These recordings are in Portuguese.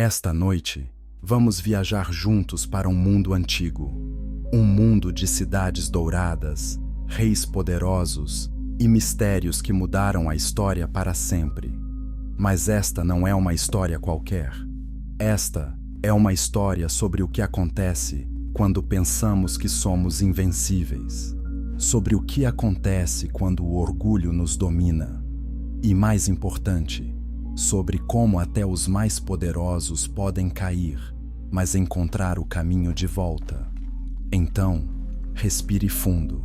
Esta noite, vamos viajar juntos para um mundo antigo. Um mundo de cidades douradas, reis poderosos e mistérios que mudaram a história para sempre. Mas esta não é uma história qualquer. Esta é uma história sobre o que acontece quando pensamos que somos invencíveis. Sobre o que acontece quando o orgulho nos domina. E mais importante, sobre como até os mais poderosos podem cair, mas encontrar o caminho de volta. Então, respire fundo,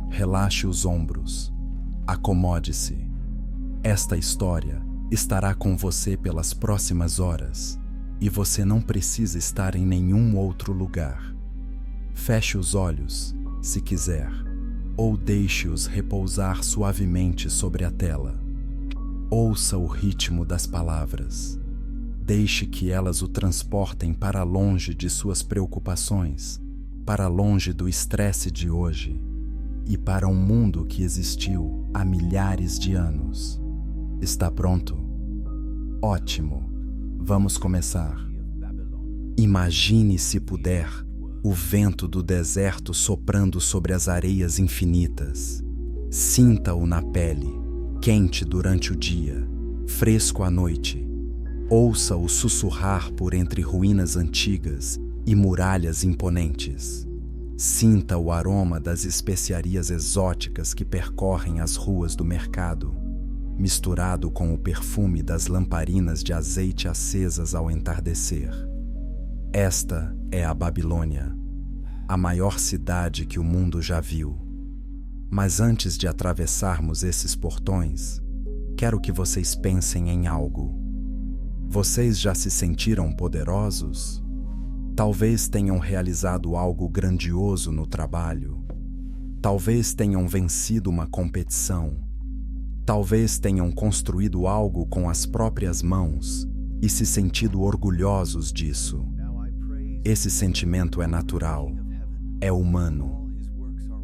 relaxe os ombros, acomode-se. Esta história estará com você pelas próximas horas e você não precisa estar em nenhum outro lugar. Feche os olhos, se quiser, ou deixe-os repousar suavemente sobre a tela. Ouça o ritmo das palavras. Deixe que elas o transportem para longe de suas preocupações, para longe do estresse de hoje e para um mundo que existiu há milhares de anos. Está pronto? Ótimo! Vamos começar. Imagine, se puder, o vento do deserto soprando sobre as areias infinitas. Sinta-o na pele, quente durante o dia, fresco à noite. Ouça-o sussurrar por entre ruínas antigas e muralhas imponentes. Sinta o aroma das especiarias exóticas que percorrem as ruas do mercado, misturado com o perfume das lamparinas de azeite acesas ao entardecer. Esta é a Babilônia, a maior cidade que o mundo já viu. Mas antes de atravessarmos esses portões, quero que vocês pensem em algo. Vocês já se sentiram poderosos? Talvez tenham realizado algo grandioso no trabalho. Talvez tenham vencido uma competição. Talvez tenham construído algo com as próprias mãos e se sentido orgulhosos disso. Esse sentimento é natural, é humano.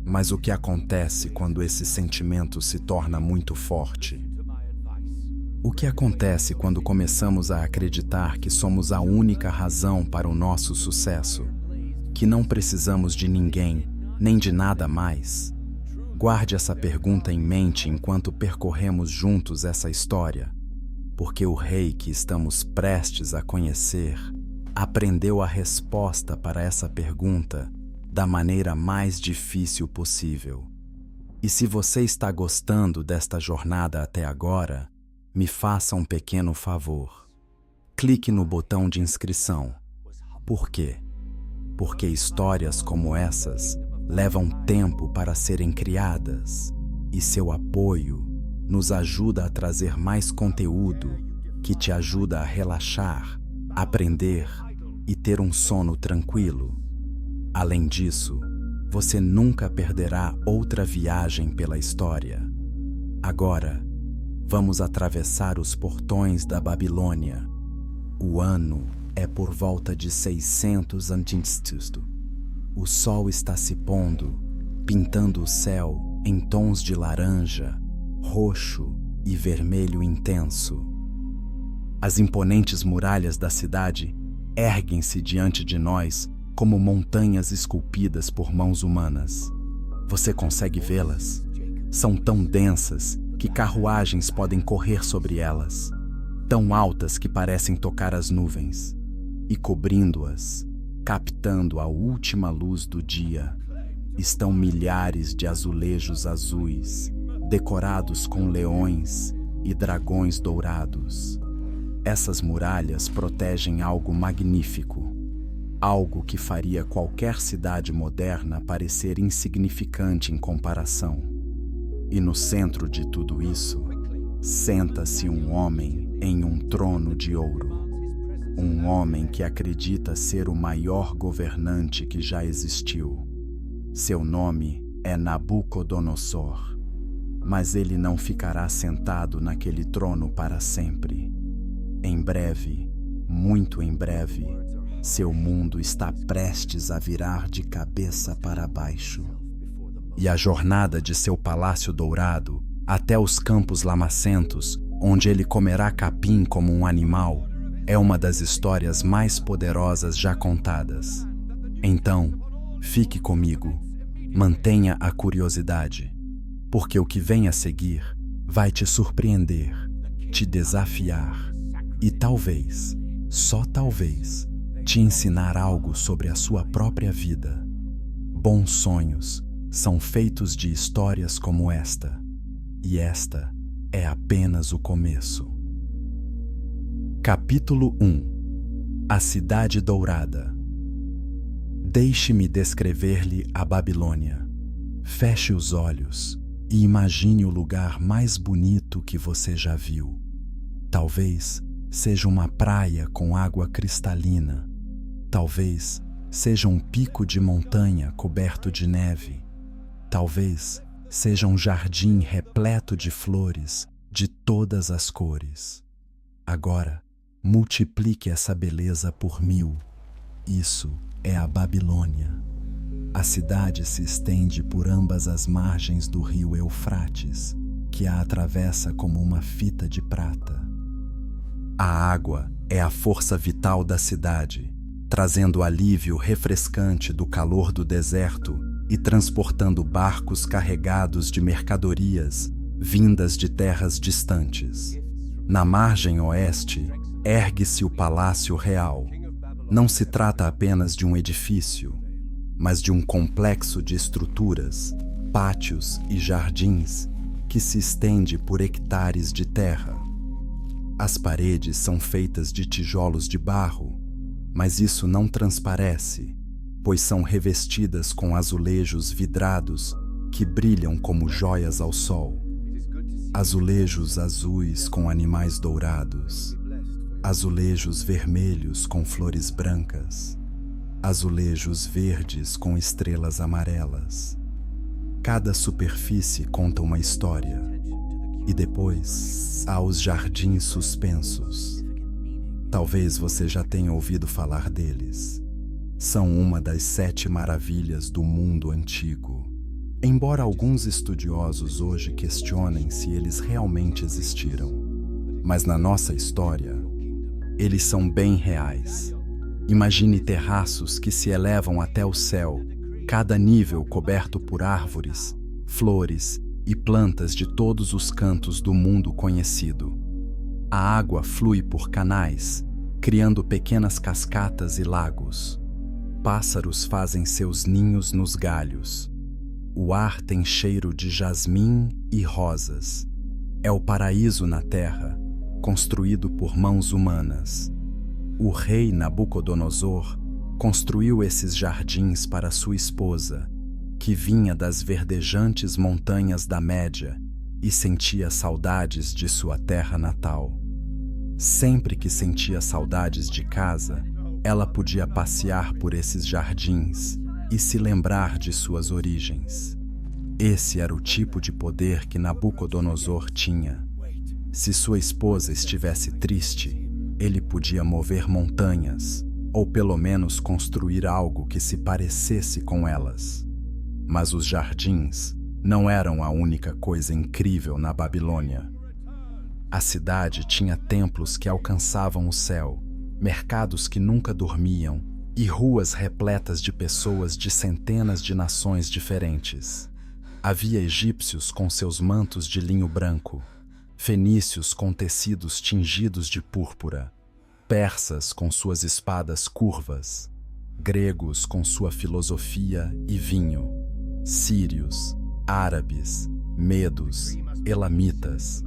Mas o que acontece quando esse sentimento se torna muito forte? O que acontece quando começamos a acreditar que somos a única razão para o nosso sucesso? Que não precisamos de ninguém, nem de nada mais? Guarde essa pergunta em mente enquanto percorremos juntos essa história, porque o rei que estamos prestes a conhecer aprendeu a resposta para essa pergunta da maneira mais difícil possível. E se você está gostando desta jornada até agora, me faça um pequeno favor. Clique no botão de inscrição. Por quê? Porque histórias como essas levam tempo para serem criadas, e seu apoio nos ajuda a trazer mais conteúdo que te ajuda a relaxar, aprender e ter um sono tranquilo. Além disso, você nunca perderá outra viagem pela história. Agora, vamos atravessar os portões da Babilônia. O ano é por volta de 600 a.C. O sol está se pondo, pintando o céu em tons de laranja, roxo e vermelho intenso. As imponentes muralhas da cidade erguem-se diante de nós como montanhas esculpidas por mãos humanas. Você consegue vê-las? São tão densas que carruagens podem correr sobre elas, tão altas que parecem tocar as nuvens, e cobrindo-as, captando a última luz do dia, estão milhares de azulejos azuis, decorados com leões e dragões dourados. Essas muralhas protegem algo magnífico, algo que faria qualquer cidade moderna parecer insignificante em comparação. E no centro de tudo isso, senta-se um homem em um trono de ouro. Um homem que acredita ser o maior governante que já existiu. Seu nome é Nabucodonosor, mas ele não ficará sentado naquele trono para sempre. Em breve, muito em breve, seu mundo está prestes a virar de cabeça para baixo. E a jornada de seu palácio dourado até os campos lamacentos, onde ele comerá capim como um animal, é uma das histórias mais poderosas já contadas. Então, fique comigo, mantenha a curiosidade, porque o que vem a seguir vai te surpreender, te desafiar e talvez, só talvez, te ensinar algo sobre a sua própria vida. Bons sonhos são feitos de histórias como esta, e esta é apenas o começo. Capítulo 1 A Cidade Dourada. Deixe-me descrever-lhe a Babilônia. Feche os olhos e imagine o lugar mais bonito que você já viu. Talvez seja uma praia com água cristalina. Talvez seja um pico de montanha coberto de neve. Talvez seja um jardim repleto de flores de todas as cores. Agora, multiplique essa beleza por 1000. Isso é a Babilônia. A cidade se estende por ambas as margens do rio Eufrates, que a atravessa como uma fita de prata. A água é a força vital da cidade, trazendo alívio refrescante do calor do deserto e transportando barcos carregados de mercadorias vindas de terras distantes. Na margem oeste, ergue-se o Palácio Real. Não se trata apenas de um edifício, mas de um complexo de estruturas, pátios e jardins que se estende por hectares de terra. As paredes são feitas de tijolos de barro, mas isso não transparece, pois são revestidas com azulejos vidrados que brilham como joias ao sol. Azulejos azuis com animais dourados, azulejos vermelhos com flores brancas, azulejos verdes com estrelas amarelas. Cada superfície conta uma história. E depois há os jardins suspensos. Talvez você já tenha ouvido falar deles. São uma das 7 maravilhas do mundo antigo. Embora alguns estudiosos hoje questionem se eles realmente existiram, mas na nossa história, eles são bem reais. Imagine terraços que se elevam até o céu, cada nível coberto por árvores, flores e plantas de todos os cantos do mundo conhecido. A água flui por canais, criando pequenas cascatas e lagos. Pássaros fazem seus ninhos nos galhos. O ar tem cheiro de jasmim e rosas. É o paraíso na terra, construído por mãos humanas. O rei Nabucodonosor construiu esses jardins para sua esposa, que vinha das verdejantes montanhas da Média e sentia saudades de sua terra natal. Sempre que sentia saudades de casa, ela podia passear por esses jardins e se lembrar de suas origens. Esse era o tipo de poder que Nabucodonosor tinha. Se sua esposa estivesse triste, ele podia mover montanhas, ou pelo menos construir algo que se parecesse com elas. Mas os jardins não eram a única coisa incrível na Babilônia. A cidade tinha templos que alcançavam o céu, mercados que nunca dormiam e ruas repletas de pessoas de centenas de nações diferentes. Havia egípcios com seus mantos de linho branco, fenícios com tecidos tingidos de púrpura, persas com suas espadas curvas, gregos com sua filosofia e vinho, sírios, árabes, medos, elamitas.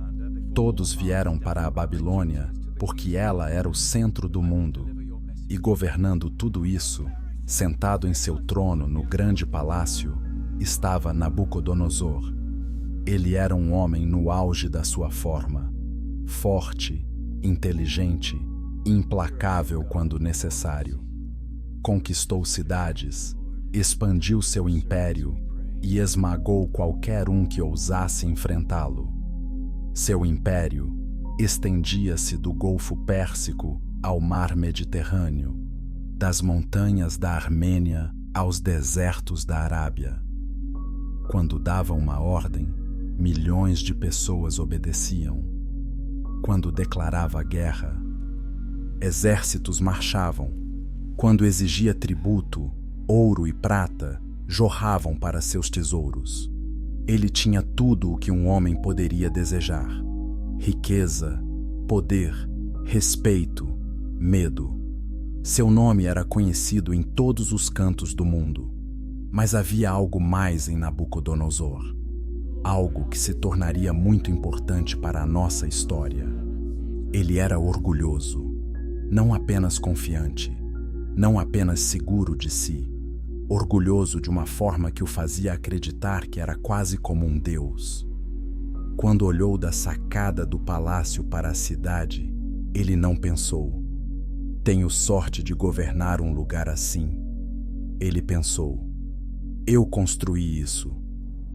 Todos vieram para a Babilônia porque ela era o centro do mundo, e governando tudo isso, sentado em seu trono no grande palácio, estava Nabucodonosor. Ele era um homem no auge da sua forma, forte, inteligente e implacável quando necessário. Conquistou cidades, expandiu seu império e esmagou qualquer um que ousasse enfrentá-lo. Seu império estendia-se do Golfo Pérsico ao Mar Mediterrâneo, das montanhas da Armênia aos desertos da Arábia. Quando dava uma ordem, milhões de pessoas obedeciam. Quando declarava guerra, exércitos marchavam. Quando exigia tributo, ouro e prata jorravam para seus tesouros. Ele tinha tudo o que um homem poderia desejar: riqueza, poder, respeito, medo. Seu nome era conhecido em todos os cantos do mundo. Mas havia algo mais em Nabucodonosor. Algo que se tornaria muito importante para a nossa história. Ele era orgulhoso, não apenas confiante, não apenas seguro de si, orgulhoso de uma forma que o fazia acreditar que era quase como um deus. Quando olhou da sacada do palácio para a cidade, ele não pensou: tenho sorte de governar um lugar assim. Ele pensou: eu construí isso,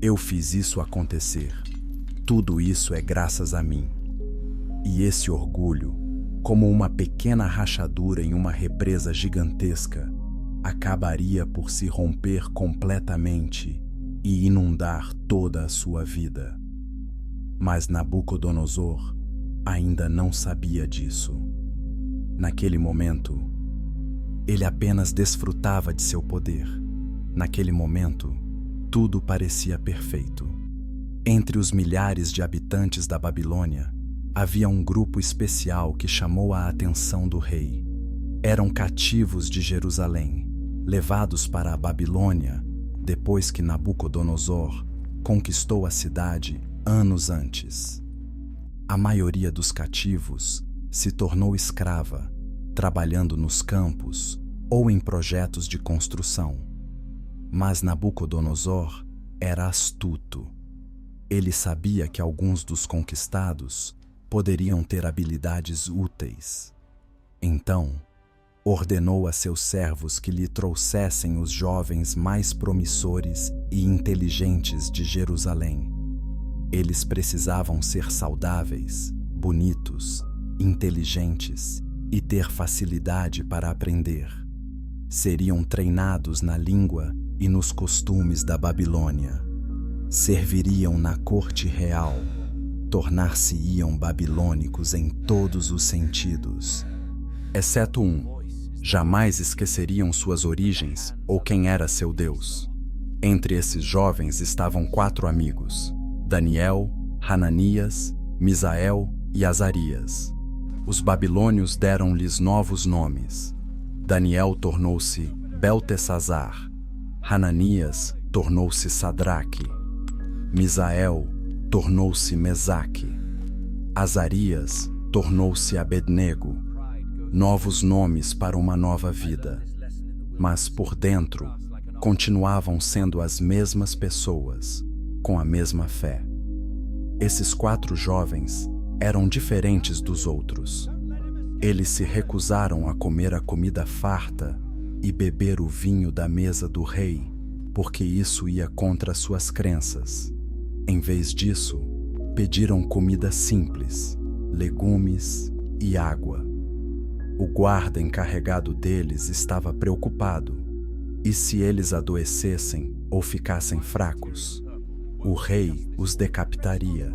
eu fiz isso acontecer, tudo isso é graças a mim. E esse orgulho, como uma pequena rachadura em uma represa gigantesca, acabaria por se romper completamente e inundar toda a sua vida. Mas Nabucodonosor ainda não sabia disso. Naquele momento, ele apenas desfrutava de seu poder. Naquele momento, tudo parecia perfeito. Entre os milhares de habitantes da Babilônia, havia um grupo especial que chamou a atenção do rei. Eram cativos de Jerusalém, levados para a Babilônia depois que Nabucodonosor conquistou a cidade anos antes. A maioria dos cativos se tornou escrava, trabalhando nos campos ou em projetos de construção. Mas Nabucodonosor era astuto. Ele sabia que alguns dos conquistados poderiam ter habilidades úteis. Então, ordenou a seus servos que lhe trouxessem os jovens mais promissores e inteligentes de Jerusalém. Eles precisavam ser saudáveis, bonitos, inteligentes e ter facilidade para aprender. Seriam treinados na língua e nos costumes da Babilônia. Serviriam na corte real. Tornar-se-iam babilônicos em todos os sentidos. Exceto um: jamais esqueceriam suas origens ou quem era seu Deus. Entre esses jovens estavam 4 amigos: Daniel, Hananias, Misael e Azarias. Os babilônios deram-lhes novos nomes. Daniel tornou-se Beltesazar, Hananias tornou-se Sadraque, Misael tornou-se Mesaque, Azarias tornou-se Abednego. Novos nomes para uma nova vida. Mas por dentro, continuavam sendo as mesmas pessoas, com a mesma fé. Esses 4 jovens eram diferentes dos outros. Eles se recusaram a comer a comida farta e beber o vinho da mesa do rei, porque isso ia contra suas crenças. Em vez disso, pediram comida simples, legumes e água. O guarda encarregado deles estava preocupado. E se eles adoecessem ou ficassem fracos? O rei os decapitaria.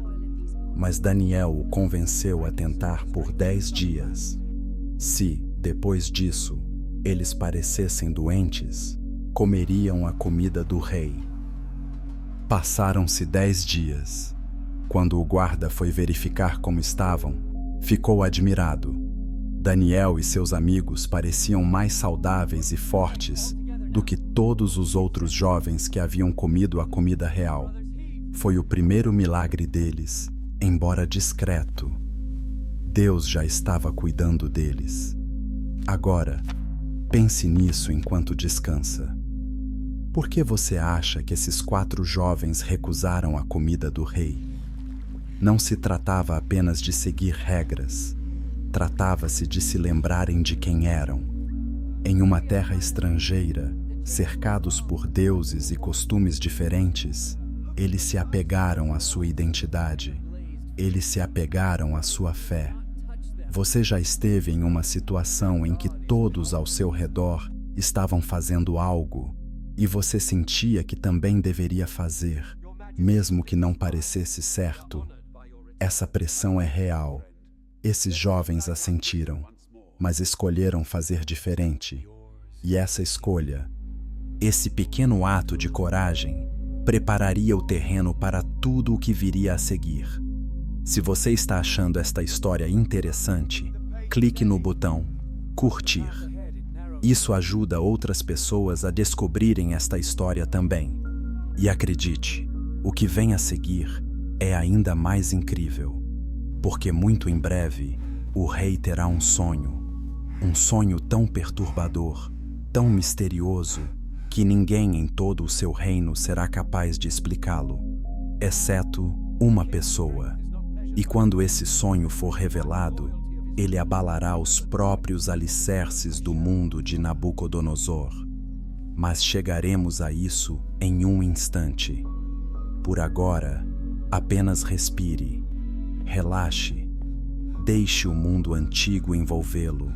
Mas Daniel o convenceu a tentar por 10 dias. Se, depois disso, eles parecessem doentes, comeriam a comida do rei. Passaram-se 10 dias. Quando o guarda foi verificar como estavam, ficou admirado. Daniel e seus amigos pareciam mais saudáveis e fortes do que todos os outros jovens que haviam comido a comida real. Foi o primeiro milagre deles, embora discreto. Deus já estava cuidando deles. Agora, pense nisso enquanto descansa. Por que você acha que esses 4 jovens recusaram a comida do rei? Não se tratava apenas de seguir regras. Tratava-se de se lembrarem de quem eram. Em uma terra estrangeira, cercados por deuses e costumes diferentes, eles se apegaram à sua identidade. Eles se apegaram à sua fé. Você já esteve em uma situação em que todos ao seu redor estavam fazendo algo e você sentia que também deveria fazer, mesmo que não parecesse certo? Essa pressão é real. Esses jovens a sentiram, mas escolheram fazer diferente. E essa escolha, esse pequeno ato de coragem, prepararia o terreno para tudo o que viria a seguir. Se você está achando esta história interessante, clique no botão curtir. Isso ajuda outras pessoas a descobrirem esta história também. E acredite, o que vem a seguir é ainda mais incrível, porque muito em breve o rei terá um sonho tão perturbador, tão misterioso, que ninguém em todo o seu reino será capaz de explicá-lo, exceto uma pessoa. E quando esse sonho for revelado, ele abalará os próprios alicerces do mundo de Nabucodonosor. Mas chegaremos a isso em um instante. Por agora, apenas respire, relaxe, deixe o mundo antigo envolvê-lo,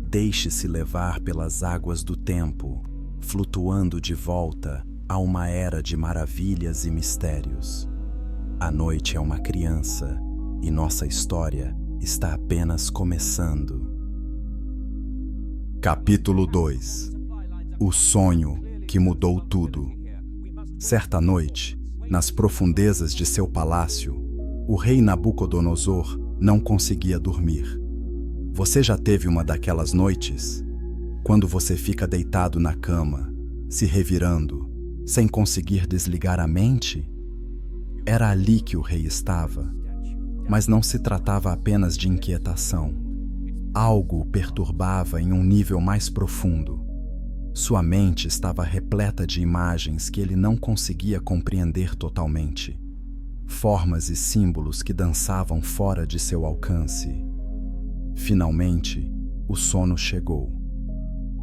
deixe-se levar pelas águas do tempo, flutuando de volta a uma era de maravilhas e mistérios. A noite é uma criança e nossa história está apenas começando. Capítulo 2. O sonho que mudou tudo. Certa noite, nas profundezas de seu palácio, o rei Nabucodonosor não conseguia dormir. Você já teve uma daquelas noites? Quando você fica deitado na cama, se revirando, sem conseguir desligar a mente? Era ali que o rei estava. Mas não se tratava apenas de inquietação. Algo o perturbava em um nível mais profundo. Sua mente estava repleta de imagens que ele não conseguia compreender totalmente. Formas e símbolos que dançavam fora de seu alcance. Finalmente, o sono chegou.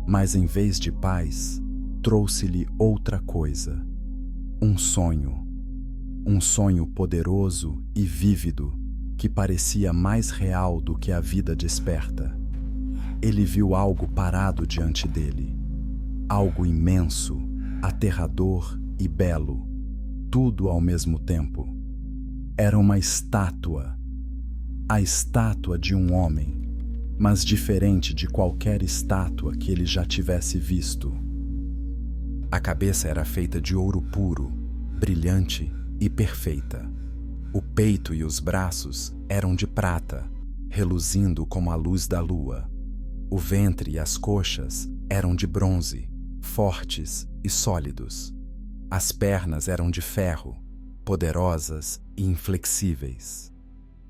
Mas em vez de paz, trouxe-lhe outra coisa. Um sonho. Um sonho poderoso e vívido que parecia mais real do que a vida desperta. Ele viu algo parado diante dele. Algo imenso, aterrador e belo, tudo ao mesmo tempo. Era uma estátua. A estátua de um homem, mas diferente de qualquer estátua que ele já tivesse visto. A cabeça era feita de ouro puro, brilhante e perfeita. O peito e os braços eram de prata, reluzindo como a luz da lua. O ventre e as coxas eram de bronze, fortes e sólidos. As pernas eram de ferro, poderosas e inflexíveis.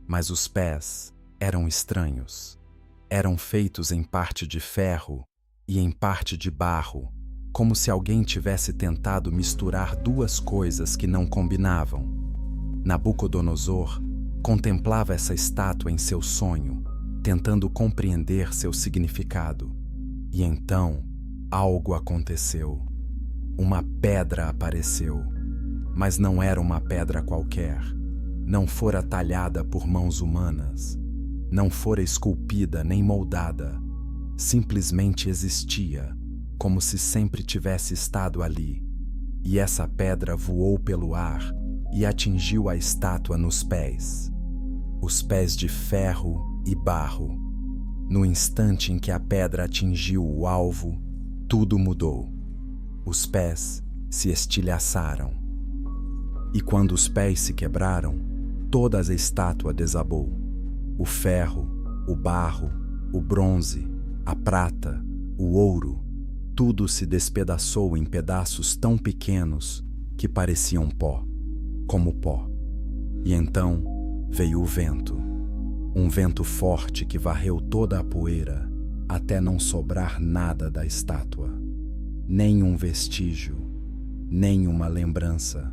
Mas os pés eram estranhos. Eram feitos em parte de ferro e em parte de barro, como se alguém tivesse tentado misturar duas coisas que não combinavam. Nabucodonosor contemplava essa estátua em seu sonho, tentando compreender seu significado. E então, algo aconteceu. Uma pedra apareceu. Mas não era uma pedra qualquer. Não fora talhada por mãos humanas. Não fora esculpida nem moldada. Simplesmente existia, como se sempre tivesse estado ali. E essa pedra voou pelo ar e atingiu a estátua nos pés. Os pés de ferro e barro. No instante em que a pedra atingiu o alvo, tudo mudou. Os pés se estilhaçaram. E quando os pés se quebraram, toda a estátua desabou. O ferro, o barro, o bronze, a prata, o ouro, tudo se despedaçou em pedaços tão pequenos que pareciam pó, como pó. E então veio o vento, um vento forte que varreu toda a poeira até não sobrar nada da estátua, nem um vestígio, nem uma lembrança.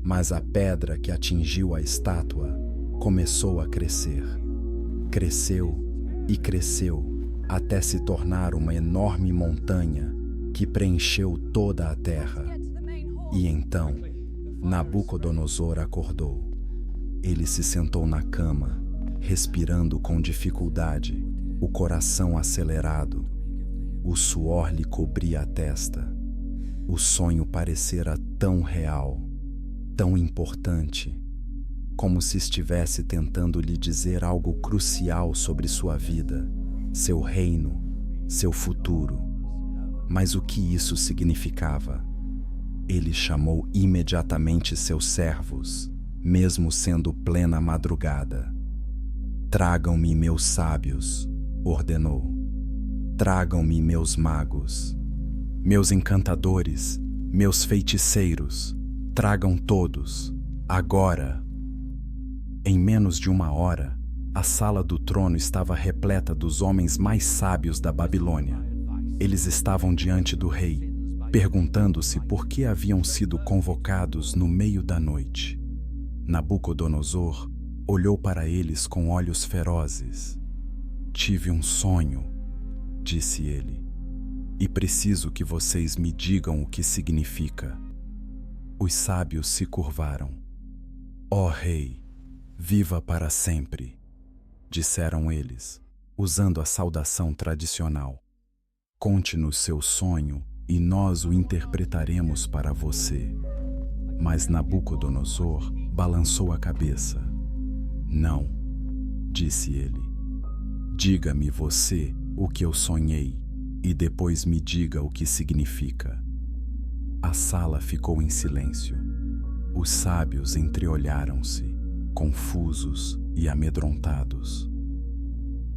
Mas a pedra que atingiu a estátua começou a crescer. Cresceu e cresceu até se tornar uma enorme montanha que preencheu toda a terra. E então, Nabucodonosor acordou. Ele se sentou na cama, respirando com dificuldade, o coração acelerado. O suor lhe cobria a testa. O sonho parecera tão real, tão importante, como se estivesse tentando lhe dizer algo crucial sobre sua vida. seu reino, seu futuro. Mas o que isso significava? Ele chamou imediatamente seus servos, mesmo sendo plena madrugada. Tragam-me meus sábios, ordenou. Tragam-me meus magos, meus encantadores, meus feiticeiros. Tragam todos, agora. Em menos de 1 hora, a sala do trono estava repleta dos homens mais sábios da Babilônia. Eles estavam diante do rei, perguntando-se por que haviam sido convocados no meio da noite. Nabucodonosor olhou para eles com olhos ferozes. Tive um sonho, disse ele, e preciso que vocês me digam o que significa. Os sábios se curvaram. Ó rei, viva para sempre, disseram eles, usando a saudação tradicional. Conte-nos seu sonho e nós o interpretaremos para você. Mas Nabucodonosor balançou a cabeça. Não, disse ele. Diga-me você o que eu sonhei e depois me diga o que significa. A sala ficou em silêncio. Os sábios entreolharam-se, confusos e amedrontados.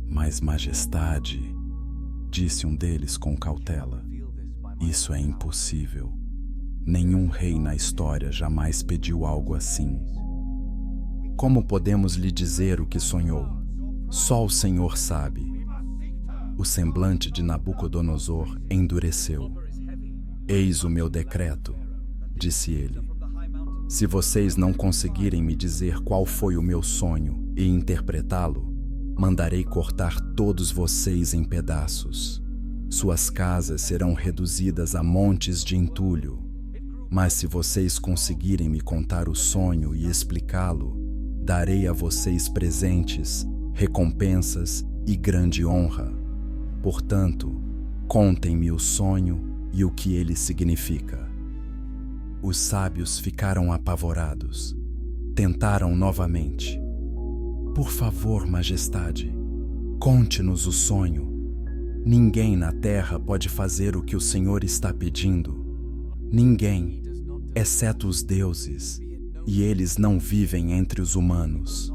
Mas, majestade, disse um deles com cautela, isso é impossível. Nenhum rei na história jamais pediu algo assim. Como podemos lhe dizer o que sonhou? Só o Senhor sabe. O semblante de Nabucodonosor endureceu. Eis o meu decreto, disse ele. Se vocês não conseguirem me dizer qual foi o meu sonho e interpretá-lo, mandarei cortar todos vocês em pedaços. Suas casas serão reduzidas a montes de entulho. Mas se vocês conseguirem me contar o sonho e explicá-lo, darei a vocês presentes, recompensas e grande honra. Portanto, contem-me o sonho e o que ele significa. Os sábios ficaram apavorados. Tentaram novamente. Por favor, majestade, conte-nos o sonho. Ninguém na terra pode fazer o que o Senhor está pedindo. Ninguém, exceto os deuses, e eles não vivem entre os humanos.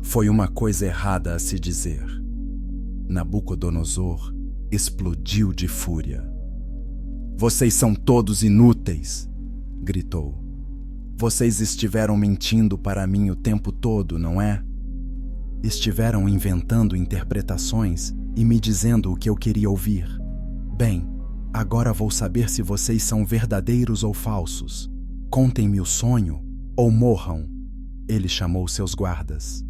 Foi uma coisa errada a se dizer. Nabucodonosor explodiu de fúria. Vocês são todos inúteis, gritou. Vocês estiveram mentindo para mim o tempo todo, não é? Estiveram inventando interpretações e me dizendo o que eu queria ouvir. Bem, agora vou saber se vocês são verdadeiros ou falsos. Contem-me o sonho ou morram. Ele chamou seus guardas.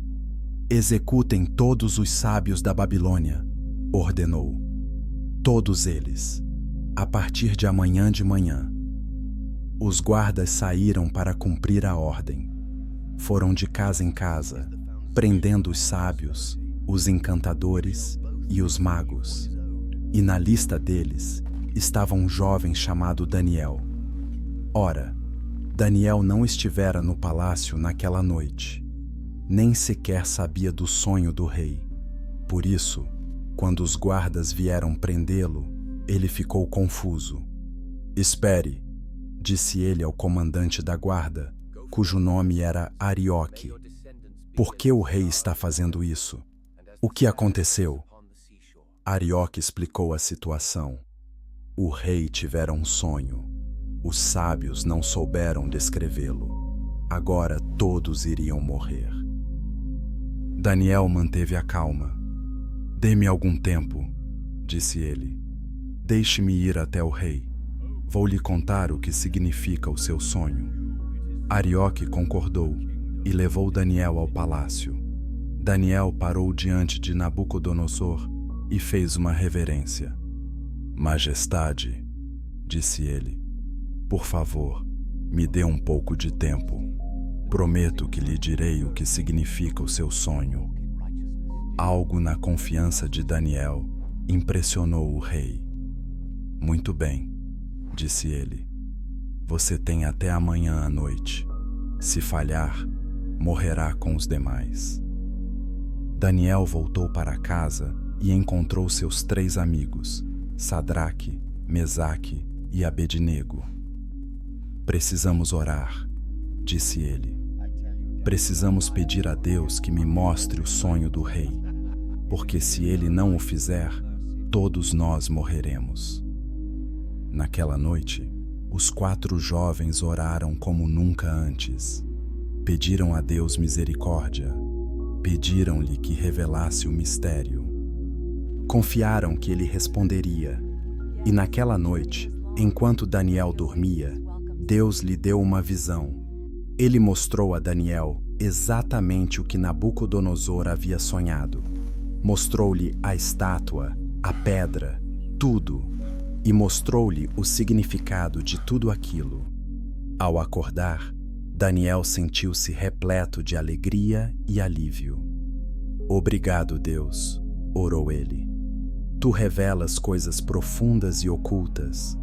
Executem todos os sábios da Babilônia, ordenou. Todos eles, a partir de amanhã de manhã. Os guardas saíram para cumprir a ordem. Foram de casa em casa, prendendo os sábios, os encantadores e os magos. E na lista deles estava um jovem chamado Daniel. Ora, Daniel não estivera no palácio naquela noite. Nem sequer sabia do sonho do rei. Por isso, quando os guardas vieram prendê-lo, ele ficou confuso. Espere, disse ele ao comandante da guarda, cujo nome era Arioque. Por que o rei está fazendo isso? O que aconteceu? Arioque explicou a situação. O rei tivera um sonho. Os sábios não souberam descrevê-lo. Agora todos iriam morrer. Daniel manteve a calma. Dê-me algum tempo, disse ele. Deixe-me ir até o rei. Vou lhe contar o que significa o seu sonho. Arioque concordou e levou Daniel ao palácio. Daniel parou diante de Nabucodonosor e fez uma reverência. Majestade, disse ele, por favor, me dê um pouco de tempo. Prometo que lhe direi o que significa o seu sonho. Algo na confiança de Daniel impressionou o rei. Muito bem, disse ele. Você tem até amanhã à noite. Se falhar, morrerá com os demais. Daniel voltou para casa e encontrou seus 3 amigos, Sadraque, Mesaque e Abednego. Precisamos orar, disse ele. Precisamos pedir a Deus que me mostre o sonho do rei, porque se ele não o fizer, todos nós morreremos. Naquela noite, os 4 jovens oraram como nunca antes. Pediram a Deus misericórdia. Pediram-lhe que revelasse o mistério. Confiaram que ele responderia. E naquela noite, enquanto Daniel dormia, Deus lhe deu uma visão. Ele mostrou a Daniel exatamente o que Nabucodonosor havia sonhado. Mostrou-lhe a estátua, a pedra, tudo, e mostrou-lhe o significado de tudo aquilo. Ao acordar, Daniel sentiu-se repleto de alegria e alívio. Obrigado, Deus, orou ele. Tu revelas coisas profundas e ocultas.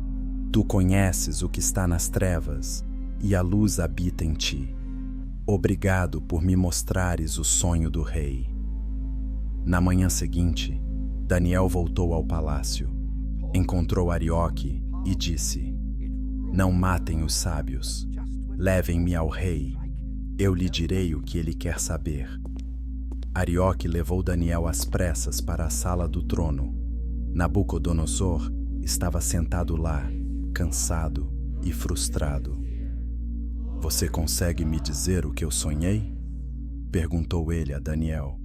Tu conheces o que está nas trevas, e a luz habita em ti. Obrigado por me mostrares o sonho do rei. Na manhã seguinte, Daniel voltou ao palácio. Encontrou Arioque e disse: Não matem os sábios. Levem-me ao rei. Eu lhe direi o que ele quer saber. Arioque levou Daniel às pressas para a sala do trono. Nabucodonosor estava sentado lá, cansado e frustrado. Você consegue me dizer o que eu sonhei? Perguntou ele a Daniel.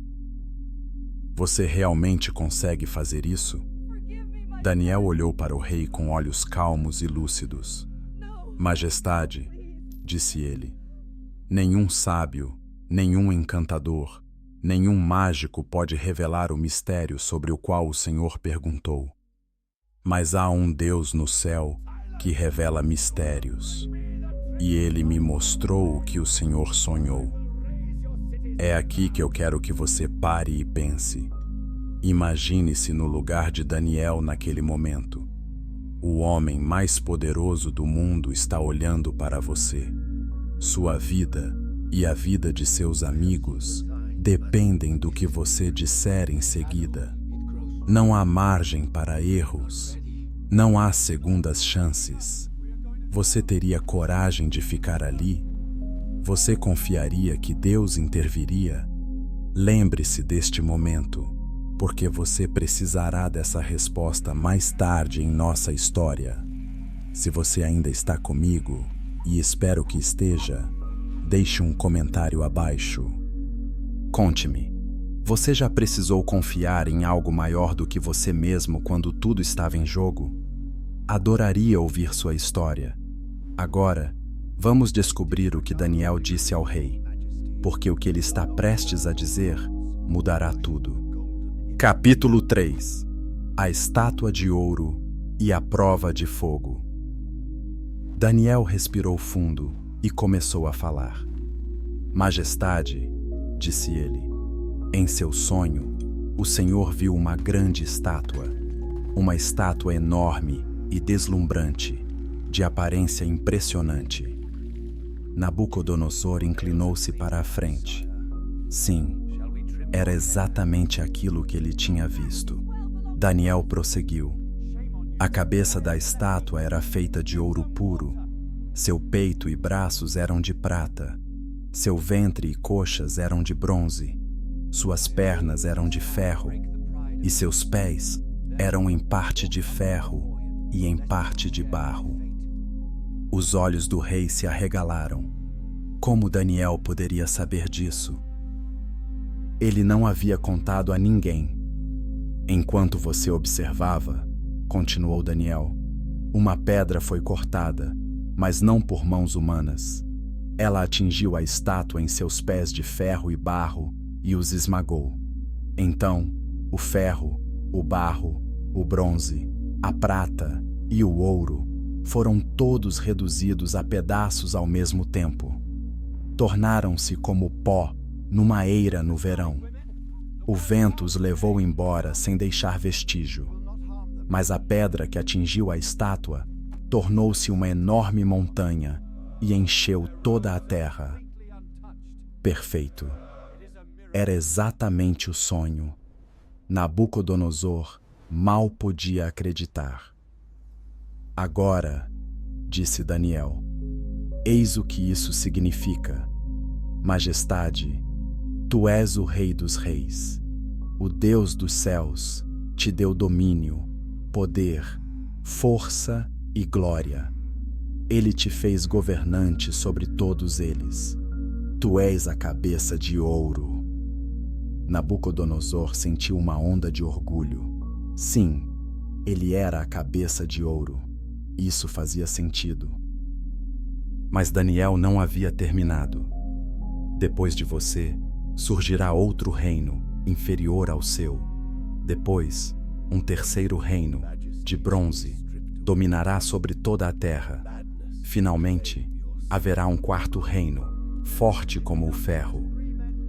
Você realmente consegue fazer isso? Daniel olhou para o rei com olhos calmos e lúcidos. Majestade, disse ele, nenhum sábio, nenhum encantador, nenhum mágico pode revelar o mistério sobre o qual o Senhor perguntou. Mas há um Deus no céu que revela mistérios, e ele me mostrou o que o Senhor sonhou. É aqui que eu quero que você pare e pense. Imagine-se no lugar de Daniel naquele momento. O homem mais poderoso do mundo está olhando para você. Sua vida e a vida de seus amigos dependem do que você disser em seguida. Não há margem para erros. Não há segundas chances. Você teria coragem de ficar ali? Você confiaria que Deus interviria? Lembre-se deste momento, porque você precisará dessa resposta mais tarde em nossa história. Se você ainda está comigo, e espero que esteja, deixe um comentário abaixo. Conte-me, você já precisou confiar em algo maior do que você mesmo quando tudo estava em jogo? Adoraria ouvir sua história. Agora, vamos descobrir o que Daniel disse ao rei, porque o que ele está prestes a dizer mudará tudo. Capítulo 3. A estátua de ouro e a prova de fogo. Daniel respirou fundo e começou a falar. Majestade, disse ele, em seu sonho, o Senhor viu uma grande estátua, uma estátua enorme e deslumbrante, de aparência impressionante. Nabucodonosor inclinou-se para a frente. Sim, era exatamente aquilo que ele tinha visto. Daniel prosseguiu. A cabeça da estátua era feita de ouro puro. Seu peito e braços eram de prata. Seu ventre e coxas eram de bronze. Suas pernas eram de ferro. E seus pés eram em parte de ferro e em parte de barro. Os olhos do rei se arregalaram. Como Daniel poderia saber disso? Ele não havia contado a ninguém. Enquanto você observava, continuou Daniel, uma pedra foi cortada, mas não por mãos humanas. Ela atingiu a estátua em seus pés de ferro e barro e os esmagou. Então, o ferro, o barro, o bronze, a prata e o ouro foram todos reduzidos a pedaços ao mesmo tempo. Tornaram-se como pó numa eira no verão. O vento os levou embora sem deixar vestígio. Mas a pedra que atingiu a estátua tornou-se uma enorme montanha e encheu toda a terra. Perfeito. Era exatamente o sonho. Nabucodonosor mal podia acreditar. Agora, disse Daniel, eis o que isso significa. Majestade, tu és o Rei dos Reis. O Deus dos céus te deu domínio, poder, força e glória. Ele te fez governante sobre todos eles. Tu és a cabeça de ouro. Nabucodonosor sentiu uma onda de orgulho. Sim, ele era a cabeça de ouro. Isso fazia sentido. Mas Daniel não havia terminado. Depois de você, surgirá outro reino, inferior ao seu. Depois, um terceiro reino, de bronze, dominará sobre toda a terra. Finalmente, haverá um quarto reino, forte como o ferro.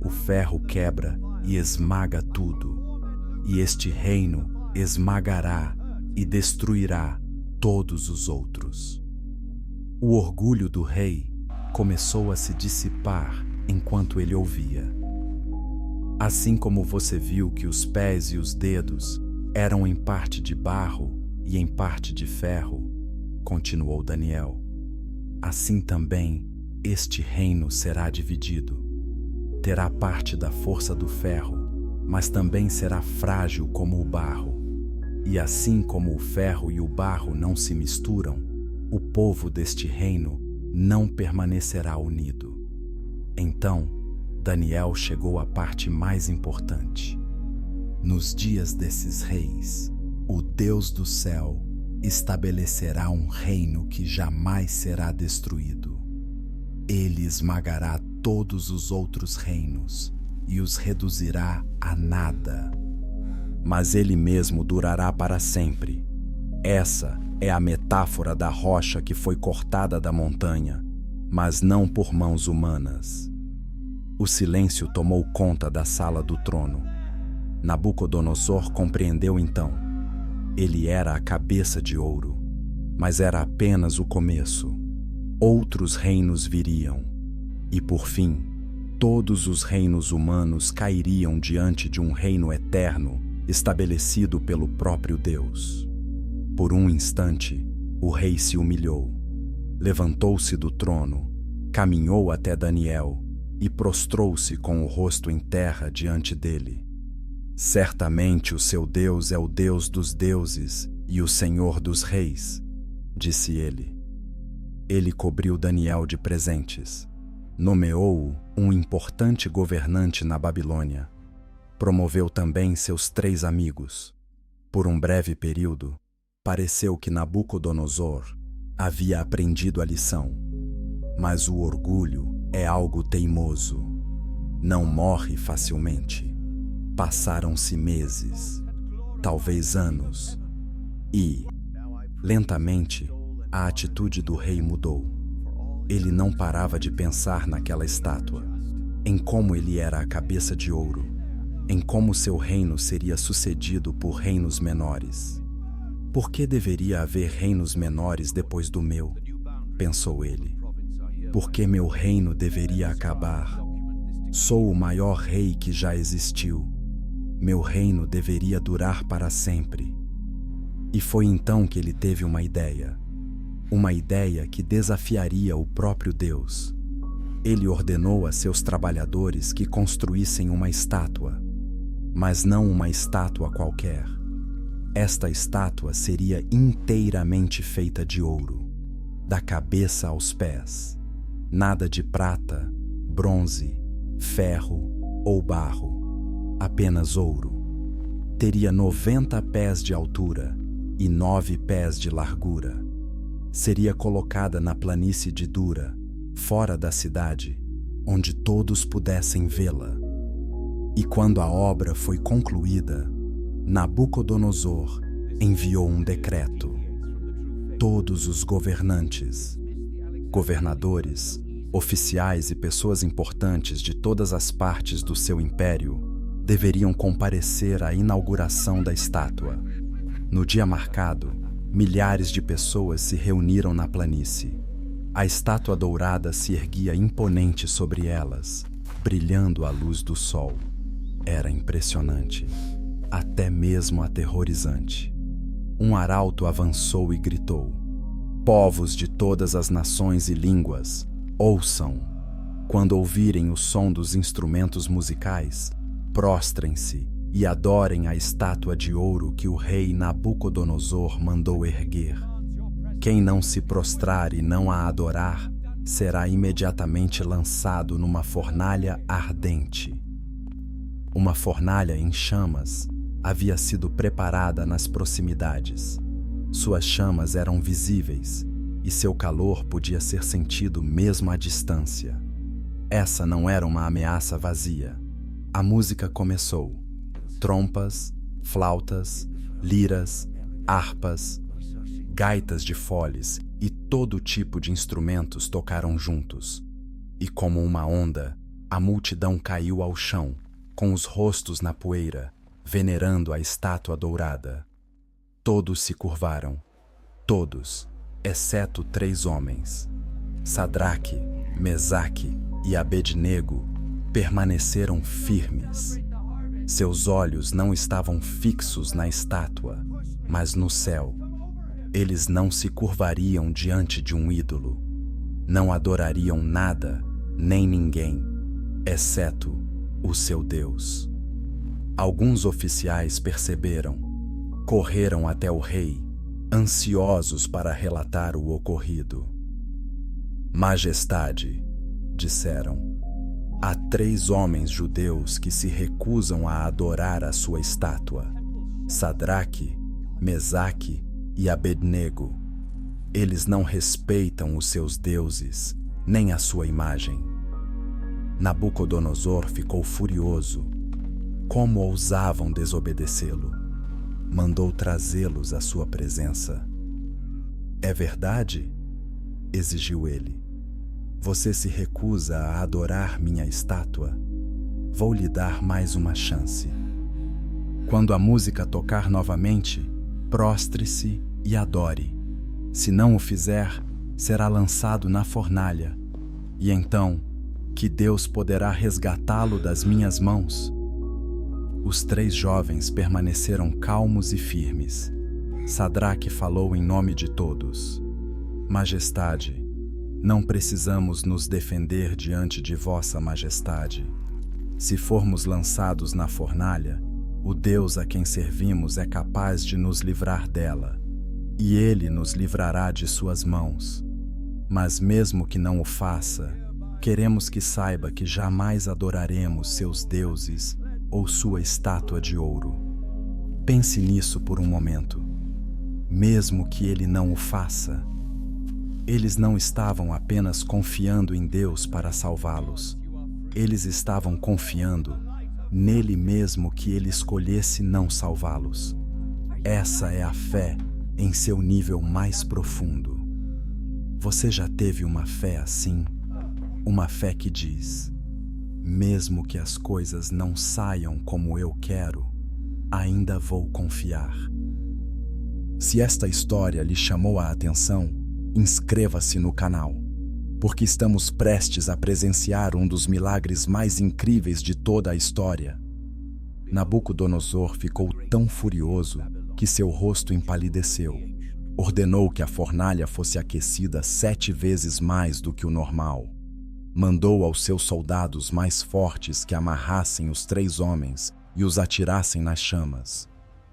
O ferro quebra e esmaga tudo. E este reino esmagará e destruirá todos os outros. O orgulho do rei começou a se dissipar enquanto ele ouvia. Assim como você viu que os pés e os dedos eram em parte de barro e em parte de ferro, continuou Daniel, assim também este reino será dividido. Terá parte da força do ferro, mas também será frágil como o barro. E assim como o ferro e o barro não se misturam, o povo deste reino não permanecerá unido. Então, Daniel chegou à parte mais importante. Nos dias desses reis, o Deus do céu estabelecerá um reino que jamais será destruído. Ele esmagará todos os outros reinos e os reduzirá a nada. Mas ele mesmo durará para sempre. Essa é a metáfora da rocha que foi cortada da montanha, mas não por mãos humanas. O silêncio tomou conta da sala do trono. Nabucodonosor compreendeu então. Ele era a cabeça de ouro, mas era apenas o começo. Outros reinos viriam, e por fim, todos os reinos humanos cairiam diante de um reino eterno estabelecido pelo próprio Deus. Por um instante, o rei se humilhou, levantou-se do trono, caminhou até Daniel e prostrou-se com o rosto em terra diante dele. Certamente o seu Deus é o Deus dos deuses e o Senhor dos reis, disse ele. Ele cobriu Daniel de presentes, nomeou-o um importante governante na Babilônia, promoveu também seus 3 amigos. Por um breve período, pareceu que Nabucodonosor havia aprendido a lição, mas o orgulho é algo teimoso, não morre facilmente. Passaram-se meses, talvez anos, e, lentamente, a atitude do rei mudou. Ele não parava de pensar naquela estátua, em como ele era a cabeça de ouro, em como seu reino seria sucedido por reinos menores. Por que deveria haver reinos menores depois do meu? Pensou ele. Por que meu reino deveria acabar? Sou o maior rei que já existiu. Meu reino deveria durar para sempre. E foi então que ele teve uma ideia que desafiaria o próprio Deus. Ele ordenou a seus trabalhadores que construíssem uma estátua, mas não uma estátua qualquer. Esta estátua seria inteiramente feita de ouro, da cabeça aos pés. Nada de prata, bronze, ferro ou barro, apenas ouro. Teria 90 pés de altura e 9 pés de largura. Seria colocada na planície de Dura, fora da cidade, onde todos pudessem vê-la. E quando a obra foi concluída, Nabucodonosor enviou um decreto. Todos os governantes, governadores, oficiais e pessoas importantes de todas as partes do seu império deveriam comparecer à inauguração da estátua. No dia marcado, milhares de pessoas se reuniram na planície. A estátua dourada se erguia imponente sobre elas, brilhando à luz do sol. Era impressionante. até mesmo aterrorizante. Um arauto avançou e gritou: povos de todas as nações e línguas, ouçam! Quando ouvirem o som dos instrumentos musicais, prostrem-se e adorem a estátua de ouro que o rei Nabucodonosor mandou erguer. Quem não se prostrar e não a adorar, será imediatamente lançado numa fornalha ardente. Uma fornalha em chamas havia sido preparada nas proximidades. Suas chamas eram visíveis e seu calor podia ser sentido mesmo à distância. Essa não era uma ameaça vazia. A música começou. Trompas, flautas, liras, harpas, gaitas de foles e todo tipo de instrumentos tocaram juntos. E como uma onda, a multidão caiu ao chão, com os rostos na poeira, venerando a estátua dourada. Todos se curvaram, todos, exceto 3 homens. Sadraque, Mesaque e Abednego permaneceram firmes. Seus olhos não estavam fixos na estátua, mas no céu. Eles não se curvariam diante de um ídolo. Não adorariam nada, nem ninguém, exceto o seu Deus. Alguns oficiais perceberam, correram até o rei, ansiosos para relatar o ocorrido. Majestade, disseram, há 3 homens judeus que se recusam a adorar a sua estátua: Sadraque, Mesaque e Abednego. Eles não respeitam os seus deuses, nem a sua imagem. Nabucodonosor ficou furioso. Como ousavam desobedecê-lo? Mandou trazê-los à sua presença. É verdade? Exigiu ele. Você se recusa a adorar minha estátua? Vou lhe dar mais uma chance. Quando a música tocar novamente, prostre-se e adore. Se não o fizer, será lançado na fornalha. E então, que Deus poderá resgatá-lo das minhas mãos? Os 3 jovens permaneceram calmos e firmes. Sadraque falou em nome de todos. Majestade, não precisamos nos defender diante de Vossa Majestade. Se formos lançados na fornalha, o Deus a quem servimos é capaz de nos livrar dela, e Ele nos livrará de suas mãos. Mas mesmo que não o faça, queremos que saiba que jamais adoraremos seus deuses ou sua estátua de ouro. Pense nisso por um momento. Mesmo que ele não o faça, eles não estavam apenas confiando em Deus para salvá-los. Eles estavam confiando nele mesmo que ele escolhesse não salvá-los. Essa é a fé em seu nível mais profundo. Você já teve uma fé assim? Uma fé que diz: mesmo que as coisas não saiam como eu quero, ainda vou confiar. Se esta história lhe chamou a atenção, inscreva-se no canal, porque estamos prestes a presenciar um dos milagres mais incríveis de toda a história. Nabucodonosor ficou tão furioso que seu rosto empalideceu. Ordenou que a fornalha fosse aquecida 7 vezes mais do que o normal. Mandou aos seus soldados mais fortes que amarrassem os 3 homens e os atirassem nas chamas.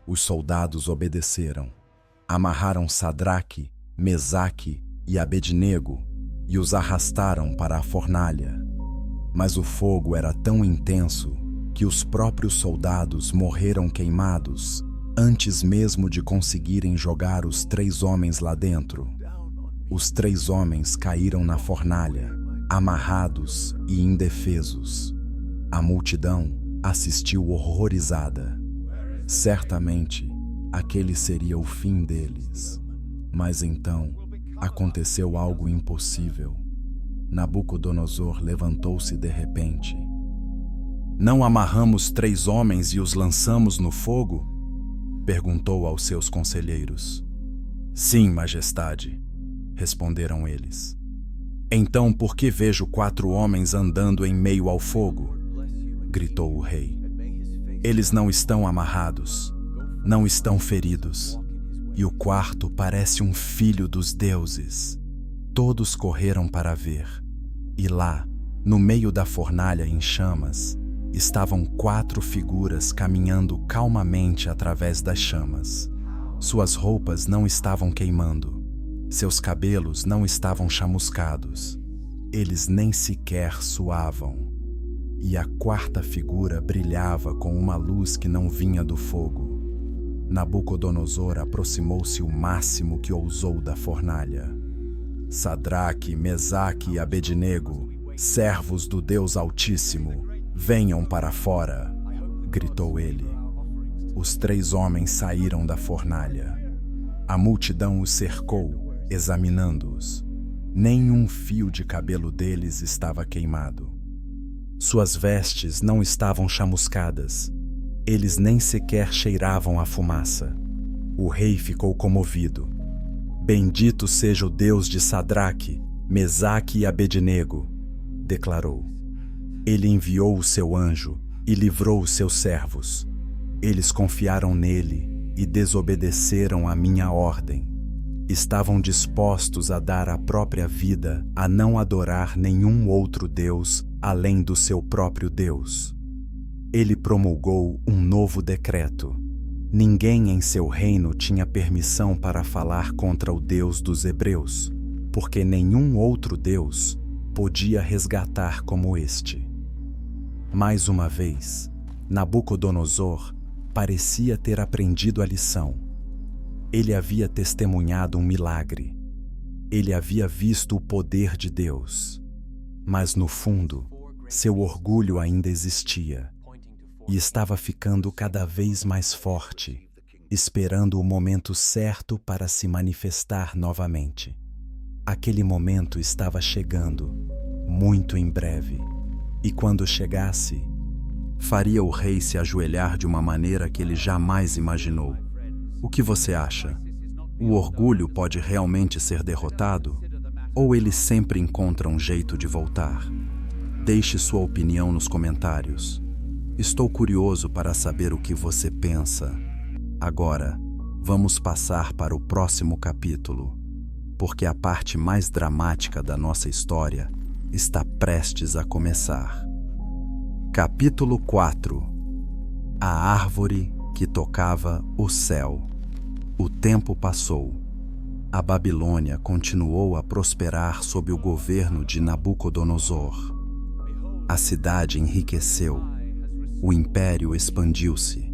Os soldados obedeceram. Amarraram Sadraque, Mesaque e Abednego e os arrastaram para a fornalha. Mas o fogo era tão intenso que os próprios soldados morreram queimados antes mesmo de conseguirem jogar os 3 homens lá dentro. Os 3 homens caíram na fornalha, amarrados e indefesos. A multidão assistiu horrorizada. Certamente, aquele seria o fim deles. Mas então, aconteceu algo impossível. Nabucodonosor levantou-se de repente. Não amarramos 3 homens e os lançamos no fogo? Perguntou aos seus conselheiros. Sim, majestade, responderam eles. Então por que vejo 4 homens andando em meio ao fogo? Gritou o rei. Eles não estão amarrados, não estão feridos, e o quarto parece um filho dos deuses. Todos correram para ver, e lá, no meio da fornalha em chamas, estavam 4 figuras caminhando calmamente através das chamas. Suas roupas não estavam queimando, seus cabelos não estavam chamuscados, eles nem sequer suavam. E a 4ª figura brilhava com uma luz que não vinha do fogo. Nabucodonosor aproximou-se o máximo que ousou da fornalha. Sadraque, Mesaque e Abednego, servos do Deus Altíssimo, venham para fora, gritou ele. Os 3 homens saíram da fornalha. A multidão os cercou, examinando-os. Nenhum fio de cabelo deles estava queimado. Suas vestes não estavam chamuscadas. Eles nem sequer cheiravam a fumaça. O rei ficou comovido. Bendito seja o Deus de Sadraque, Mesaque e Abednego, declarou. Ele enviou o seu anjo e livrou os seus servos. Eles confiaram nele e desobedeceram à minha ordem. Estavam dispostos a dar a própria vida a não adorar nenhum outro Deus além do seu próprio Deus. Ele promulgou um novo decreto. Ninguém em seu reino tinha permissão para falar contra o Deus dos hebreus, porque nenhum outro Deus podia resgatar como este. Mais uma vez, Nabucodonosor parecia ter aprendido a lição. Ele havia testemunhado um milagre. Ele havia visto o poder de Deus. Mas no fundo, seu orgulho ainda existia. E estava ficando cada vez mais forte, esperando o momento certo para se manifestar novamente. Aquele momento estava chegando, muito em breve. E quando chegasse, faria o rei se ajoelhar de uma maneira que ele jamais imaginou. O que você acha? O orgulho pode realmente ser derrotado? Ou ele sempre encontra um jeito de voltar? Deixe sua opinião nos comentários. Estou curioso para saber o que você pensa. Agora, vamos passar para o próximo capítulo, porque a parte mais dramática da nossa história está prestes a começar. Capítulo 4. A árvore que tocava o céu. O tempo passou. A Babilônia continuou a prosperar sob o governo de Nabucodonosor. A cidade enriqueceu. O império expandiu-se.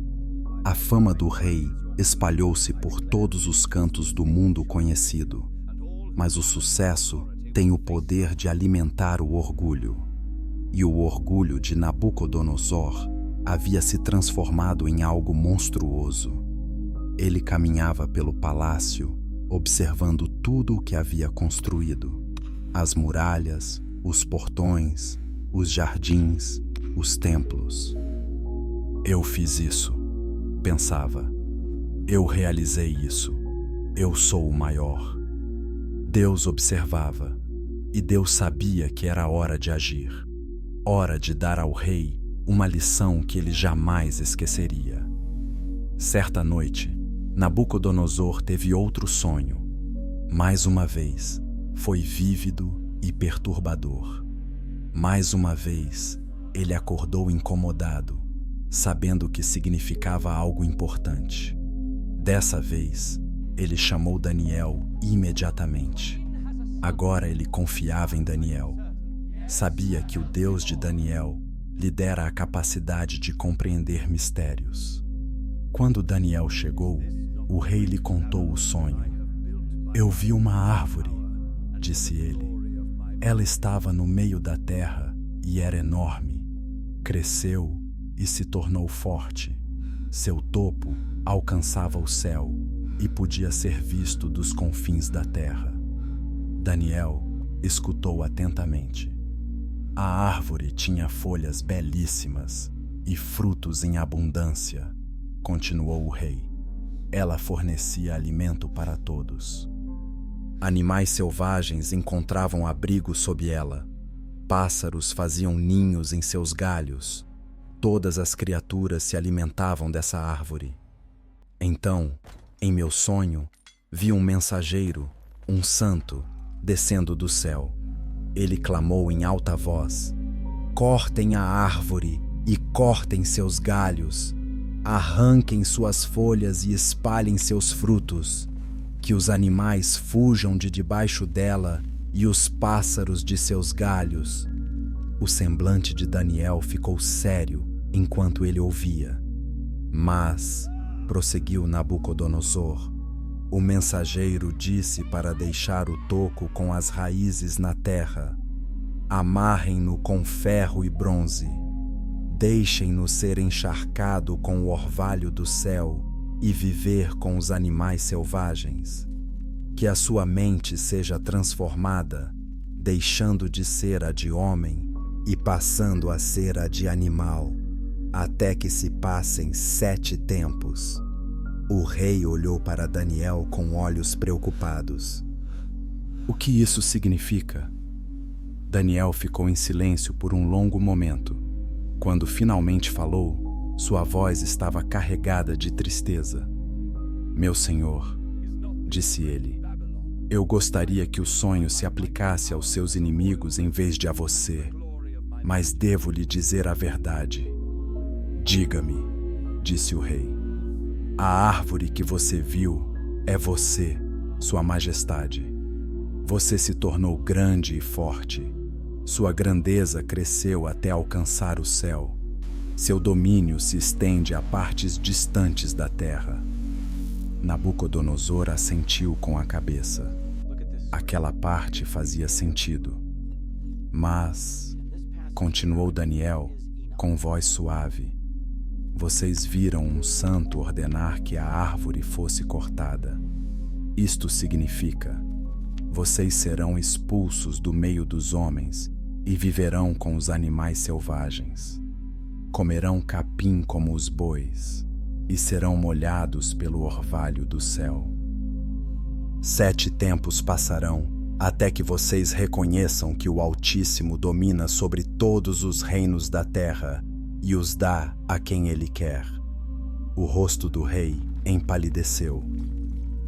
A fama do rei espalhou-se por todos os cantos do mundo conhecido. Mas o sucesso tem o poder de alimentar o orgulho. E o orgulho de Nabucodonosor havia se transformado em algo monstruoso. Ele caminhava pelo palácio, observando tudo o que havia construído: as muralhas, os portões, os jardins, os templos. Eu fiz isso, pensava. Eu realizei isso. Eu sou o maior. Deus observava, e Deus sabia que era hora de agir. Hora de dar ao rei uma lição que ele jamais esqueceria. Certa noite, Nabucodonosor teve outro sonho. Mais uma vez, foi vívido e perturbador. Mais uma vez, ele acordou incomodado, sabendo que significava algo importante. Dessa vez, ele chamou Daniel imediatamente. Agora ele confiava em Daniel. Sabia que o Deus de Daniel lhe dera a capacidade de compreender mistérios. Quando Daniel chegou, o rei lhe contou o sonho. Eu vi uma árvore, disse ele. Ela estava no meio da terra e era enorme. Cresceu e se tornou forte. Seu topo alcançava o céu e podia ser visto dos confins da terra. Daniel escutou atentamente. A árvore tinha folhas belíssimas e frutos em abundância, continuou o rei. Ela fornecia alimento para todos. Animais selvagens encontravam abrigo sob ela. Pássaros faziam ninhos em seus galhos. todas as criaturas se alimentavam dessa árvore. Então, em meu sonho, vi um mensageiro, um santo, descendo do céu. Ele clamou em alta voz: cortem a árvore e cortem seus galhos, arranquem suas folhas e espalhem seus frutos, que os animais fujam de debaixo dela e os pássaros de seus galhos. O semblante de Daniel ficou sério enquanto ele ouvia. Mas, prosseguiu Nabucodonosor, o mensageiro disse para deixar o toco com as raízes na terra. Amarrem-no com ferro e bronze. Deixem-no ser encharcado com o orvalho do céu e viver com os animais selvagens. Que a sua mente seja transformada, deixando de ser a de homem e passando a ser a de animal, até que se passem 7 tempos. O rei olhou para Daniel com olhos preocupados. O que isso significa? Daniel ficou em silêncio por um longo momento. Quando finalmente falou, sua voz estava carregada de tristeza. Meu senhor, disse ele, eu gostaria que o sonho se aplicasse aos seus inimigos em vez de a você, mas devo lhe dizer a verdade. Diga-me, disse o rei. A árvore que você viu é você, Sua Majestade. Você se tornou grande e forte. Sua grandeza cresceu até alcançar o céu. Seu domínio se estende a partes distantes da terra. Nabucodonosor assentiu com a cabeça. Aquela parte fazia sentido. Mas, continuou Daniel, com voz suave, vocês viram um santo ordenar que a árvore fosse cortada. Isto significa: vocês serão expulsos do meio dos homens e viverão com os animais selvagens. Comerão capim como os bois e serão molhados pelo orvalho do céu. 7 tempos passarão até que vocês reconheçam que o Altíssimo domina sobre todos os reinos da terra e os dá a quem ele quer. O rosto do rei empalideceu.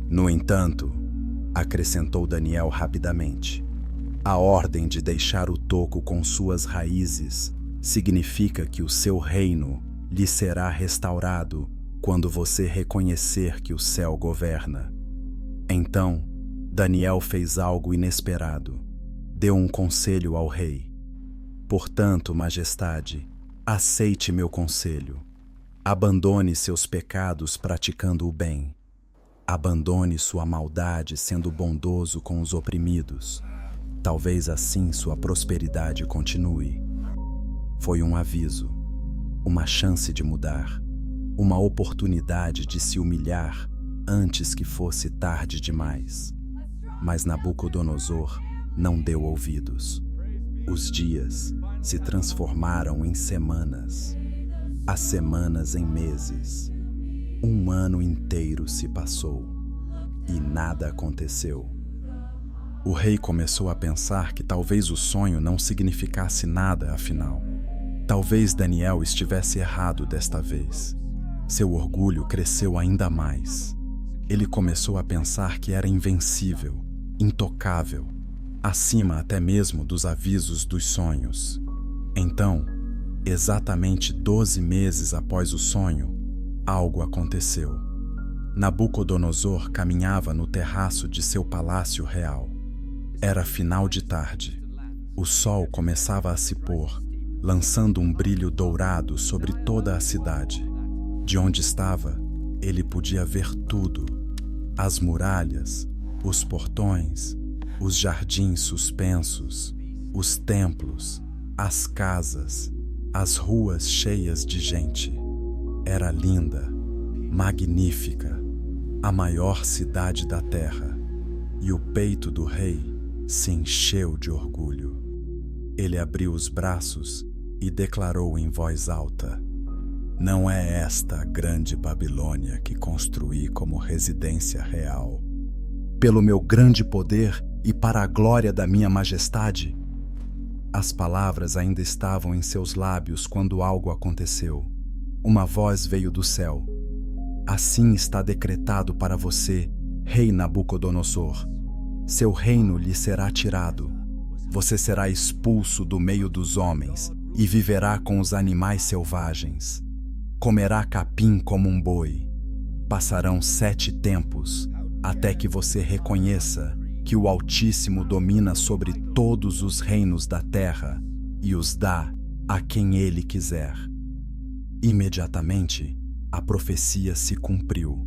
No entanto, acrescentou Daniel rapidamente, a ordem de deixar o toco com suas raízes significa que o seu reino lhe será restaurado quando você reconhecer que o céu governa. Então, Daniel fez algo inesperado. Deu um conselho ao rei. Portanto, Majestade, aceite meu conselho. Abandone seus pecados praticando o bem. Abandone sua maldade sendo bondoso com os oprimidos. Talvez assim sua prosperidade continue. Foi um aviso, uma chance de mudar, uma oportunidade de se humilhar antes que fosse tarde demais. Mas Nabucodonosor não deu ouvidos. Os dias se transformaram em semanas, as semanas em meses. 1 ano inteiro se passou e nada aconteceu. O rei começou a pensar que talvez o sonho não significasse nada, afinal. Talvez Daniel estivesse errado desta vez. Seu orgulho cresceu ainda mais. Ele começou a pensar que era invencível, intocável, acima até mesmo dos avisos dos sonhos. Então, exatamente 12 meses após o sonho, algo aconteceu. Nabucodonosor caminhava no terraço de seu palácio real. Era final de tarde. O sol começava a se pôr, lançando um brilho dourado sobre toda a cidade. De onde estava, ele podia ver tudo: as muralhas, os portões, os jardins suspensos, os templos, as casas, as ruas cheias de gente. Era linda, magnífica, a maior cidade da terra, e o peito do rei se encheu de orgulho. Ele abriu os braços e declarou em voz alta: não é esta a grande Babilônia que construí como residência real. Pelo meu grande poder e para a glória da minha majestade. As palavras ainda estavam em seus lábios quando algo aconteceu. Uma voz veio do céu. Assim está decretado para você, rei Nabucodonosor. Seu reino lhe será tirado. Você será expulso do meio dos homens e viverá com os animais selvagens. Comerá capim como um boi. Passarão 7 tempos até que você reconheça que o Altíssimo domina sobre todos os reinos da terra e os dá a quem ele quiser. Imediatamente, a profecia se cumpriu.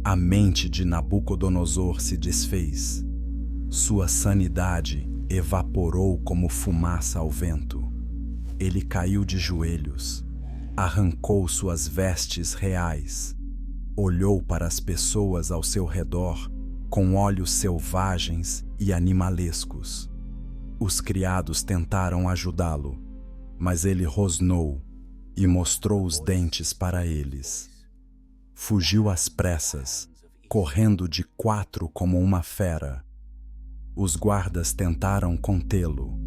A mente de Nabucodonosor se desfez. Sua sanidade evaporou como fumaça ao vento. Ele caiu de joelhos, arrancou suas vestes reais, olhou para as pessoas ao seu redor com olhos selvagens e animalescos. Os criados tentaram ajudá-lo, mas ele rosnou e mostrou os dentes para eles. Fugiu às pressas, correndo de 4 como uma fera. Os guardas tentaram contê-lo,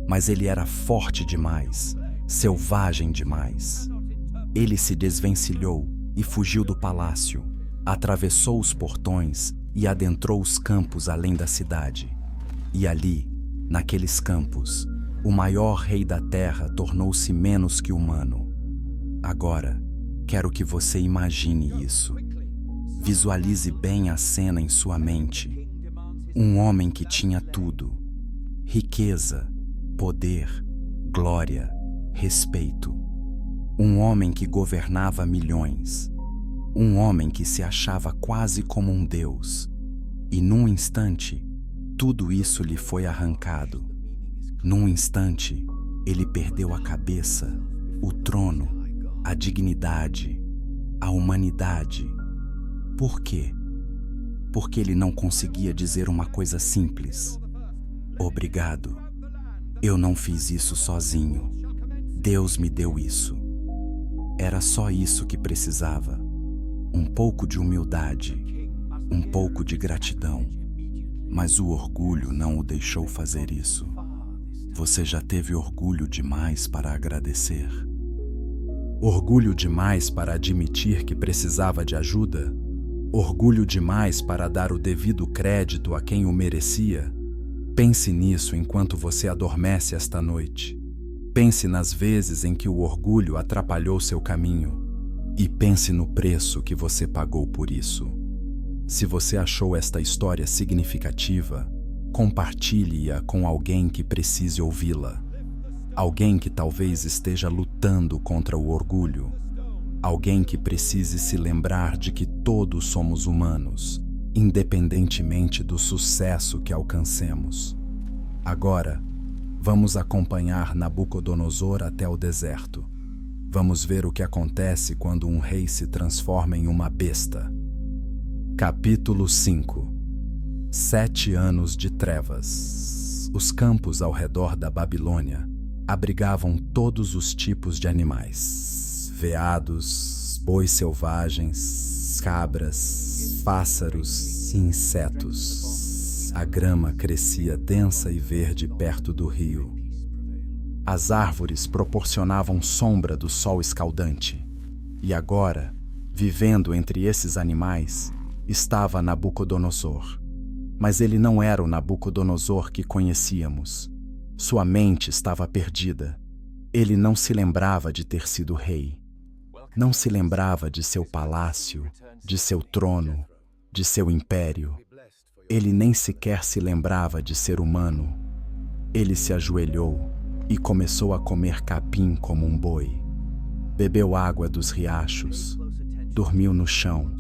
mas ele era forte demais, selvagem demais. Ele se desvencilhou e fugiu do palácio, atravessou os portões e adentrou os campos além da cidade. E ali, naqueles campos, o maior rei da terra tornou-se menos que humano. Agora, quero que você imagine isso. Visualize bem a cena em sua mente. Um homem que tinha tudo: riqueza, poder, glória, respeito. Um homem que governava milhões. Um homem que se achava quase como um deus. E num instante, tudo isso lhe foi arrancado. Num instante, ele perdeu a cabeça, o trono, a dignidade, a humanidade. Por quê? Porque ele não conseguia dizer uma coisa simples: obrigado. Eu não fiz isso sozinho. Deus me deu isso. Era só isso que precisava. Um pouco de humildade, um pouco de gratidão. Mas o orgulho não o deixou fazer isso. Você já teve orgulho demais para agradecer? Orgulho demais para admitir que precisava de ajuda? Orgulho demais para dar o devido crédito a quem o merecia? Pense nisso enquanto você adormece esta noite. Pense nas vezes em que o orgulho atrapalhou seu caminho. E pense no preço que você pagou por isso. Se você achou esta história significativa, compartilhe-a com alguém que precise ouvi-la. Alguém que talvez esteja lutando contra o orgulho. Alguém que precise se lembrar de que todos somos humanos, independentemente do sucesso que alcancemos. Agora, vamos acompanhar Nabucodonosor até o deserto. Vamos ver o que acontece quando um rei se transforma em uma besta. Capítulo 5. 7 anos de trevas. Os campos ao redor da Babilônia abrigavam todos os tipos de animais: veados, bois selvagens, cabras, pássaros e insetos. A grama crescia densa e verde perto do rio. As árvores proporcionavam sombra do sol escaldante. E agora, vivendo entre esses animais, estava Nabucodonosor. Mas ele não era o Nabucodonosor que conhecíamos. Sua mente estava perdida. Ele não se lembrava de ter sido rei. Não se lembrava de seu palácio, de seu trono, de seu império. Ele nem sequer se lembrava de ser humano. Ele se ajoelhou e começou a comer capim como um boi. Bebeu água dos riachos. Dormiu no chão.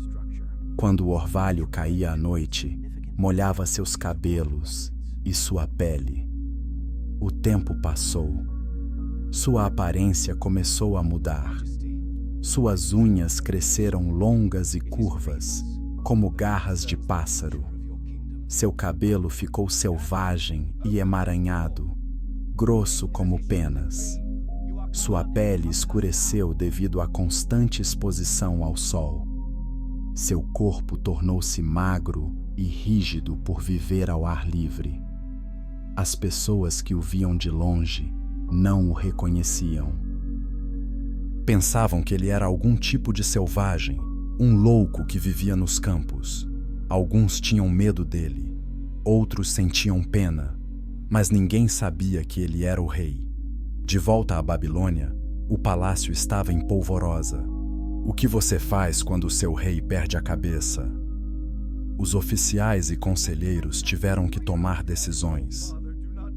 Quando o orvalho caía à noite, molhava seus cabelos e sua pele. O tempo passou. Sua aparência começou a mudar. Suas unhas cresceram longas e curvas, como garras de pássaro. Seu cabelo ficou selvagem e emaranhado, grosso como penas. Sua pele escureceu devido à constante exposição ao sol. Seu corpo tornou-se magro e rígido por viver ao ar livre. As pessoas que o viam de longe não o reconheciam. Pensavam que ele era algum tipo de selvagem, um louco que vivia nos campos. Alguns tinham medo dele, outros sentiam pena, mas ninguém sabia que ele era o rei. De volta à Babilônia, o palácio estava em polvorosa. O que você faz quando o seu rei perde a cabeça? Os oficiais e conselheiros tiveram que tomar decisões.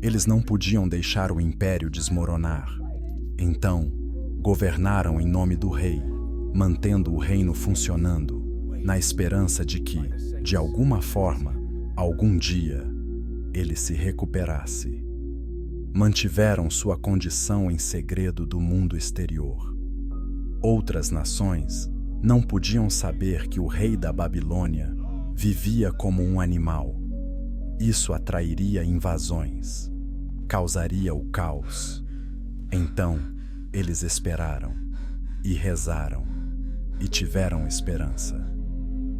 Eles não podiam deixar o império desmoronar. Então, governaram em nome do rei, mantendo o reino funcionando, na esperança de que, de alguma forma, algum dia, ele se recuperasse. Mantiveram sua condição em segredo do mundo exterior. Outras nações não podiam saber que o rei da Babilônia vivia como um animal. Isso atrairia invasões, causaria o caos. Então, eles esperaram, e rezaram, e tiveram esperança.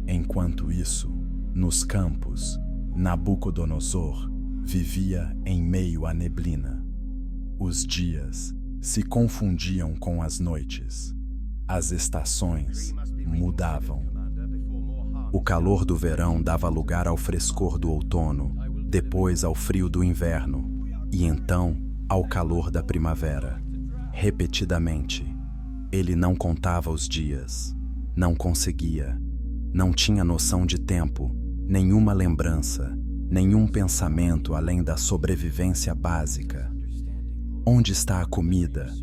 Enquanto isso, nos campos, Nabucodonosor vivia em meio à neblina. Os dias se confundiam com as noites. As estações mudavam. O calor do verão dava lugar ao frescor do outono, depois ao frio do inverno, e então ao calor da primavera. Repetidamente, ele não contava os dias, não conseguia, não tinha noção de tempo, nenhuma lembrança, nenhum pensamento além da sobrevivência básica. Onde está a comida?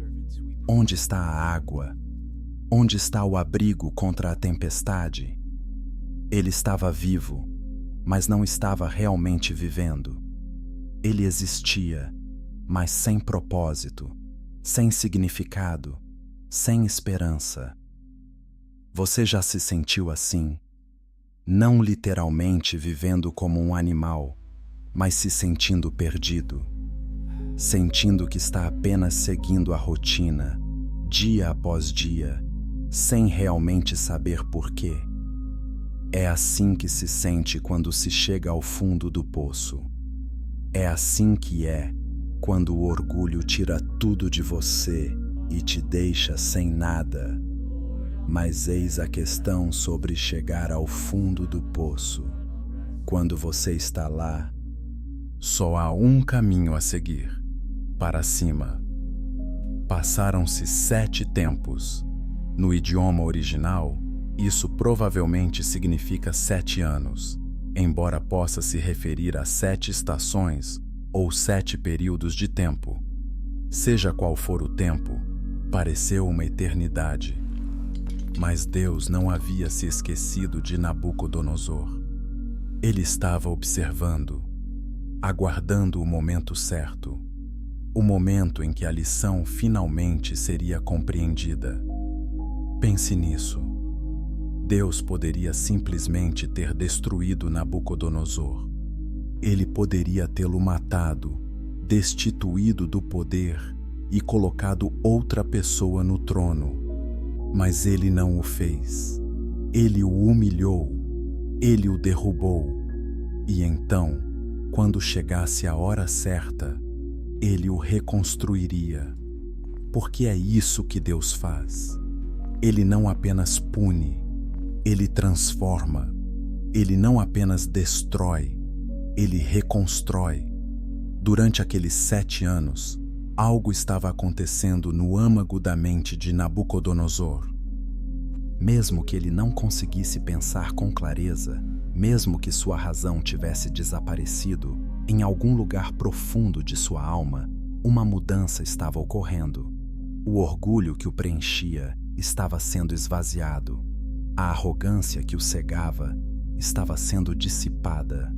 Onde está a água? Onde está o abrigo contra a tempestade? Ele estava vivo, mas não estava realmente vivendo. Ele existia, mas sem propósito, sem significado, sem esperança. Você já se sentiu assim? Não literalmente vivendo como um animal, mas se sentindo perdido, sentindo que está apenas seguindo a rotina, dia após dia, sem realmente saber porquê. É assim que se sente quando se chega ao fundo do poço. É assim que é quando o orgulho tira tudo de você e te deixa sem nada. Mas eis a questão sobre chegar ao fundo do poço. Quando você está lá, só há um caminho a seguir, para cima. Passaram-se 7 tempos. No idioma original, isso provavelmente significa 7 anos, embora possa se referir a 7 estações ou 7 períodos de tempo. Seja qual for o tempo, pareceu uma eternidade. Mas Deus não havia se esquecido de Nabucodonosor. Ele estava observando, aguardando o momento certo, o momento em que a lição finalmente seria compreendida. Pense nisso. Deus poderia simplesmente ter destruído Nabucodonosor. Ele poderia tê-lo matado, destituído do poder e colocado outra pessoa no trono. Mas ele não o fez. Ele o humilhou, ele o derrubou. E então, quando chegasse a hora certa, ele o reconstruiria. Porque é isso que Deus faz. Ele não apenas pune, ele transforma. Ele não apenas destrói, ele reconstrói. Durante aqueles 7 anos, algo estava acontecendo no âmago da mente de Nabucodonosor. Mesmo que ele não conseguisse pensar com clareza, mesmo que sua razão tivesse desaparecido, em algum lugar profundo de sua alma, uma mudança estava ocorrendo. O orgulho que o preenchia estava sendo esvaziado. A arrogância que o cegava estava sendo dissipada.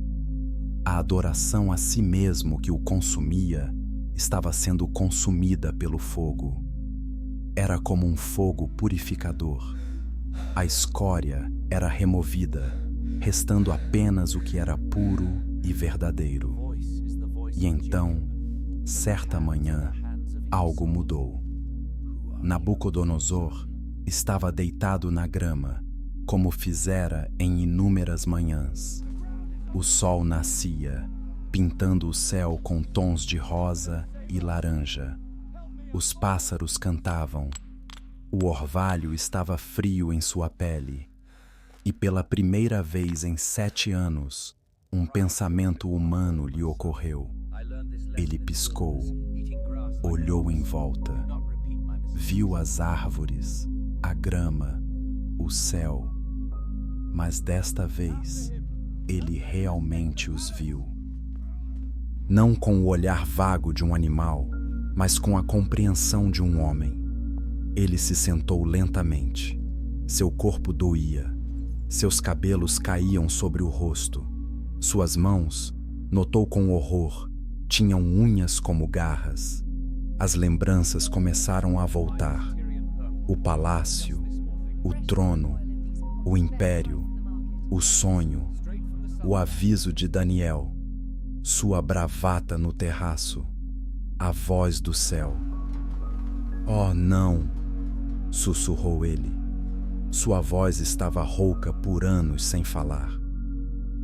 A adoração a si mesmo que o consumia estava sendo consumida pelo fogo. Era como um fogo purificador. A escória era removida, restando apenas o que era puro e verdadeiro. E então, certa manhã, algo mudou. Nabucodonosor estava deitado na grama, como fizera em inúmeras manhãs. O sol nascia, pintando o céu com tons de rosa e laranja. Os pássaros cantavam. O orvalho estava frio em sua pele. E pela primeira vez em 7 anos, um pensamento humano lhe ocorreu. Ele piscou, olhou em volta, viu as árvores, a grama, o céu. Mas desta vez, ele realmente os viu. Não com o olhar vago de um animal, mas com a compreensão de um homem. Ele se sentou lentamente. Seu corpo doía. Seus cabelos caíam sobre o rosto. Suas mãos, notou com horror, tinham unhas como garras. As lembranças começaram a voltar. O palácio, o trono, o império, o sonho, o aviso de Daniel, sua bravata no terraço, a voz do céu. Oh, não! Sussurrou ele. Sua voz estava rouca por anos sem falar.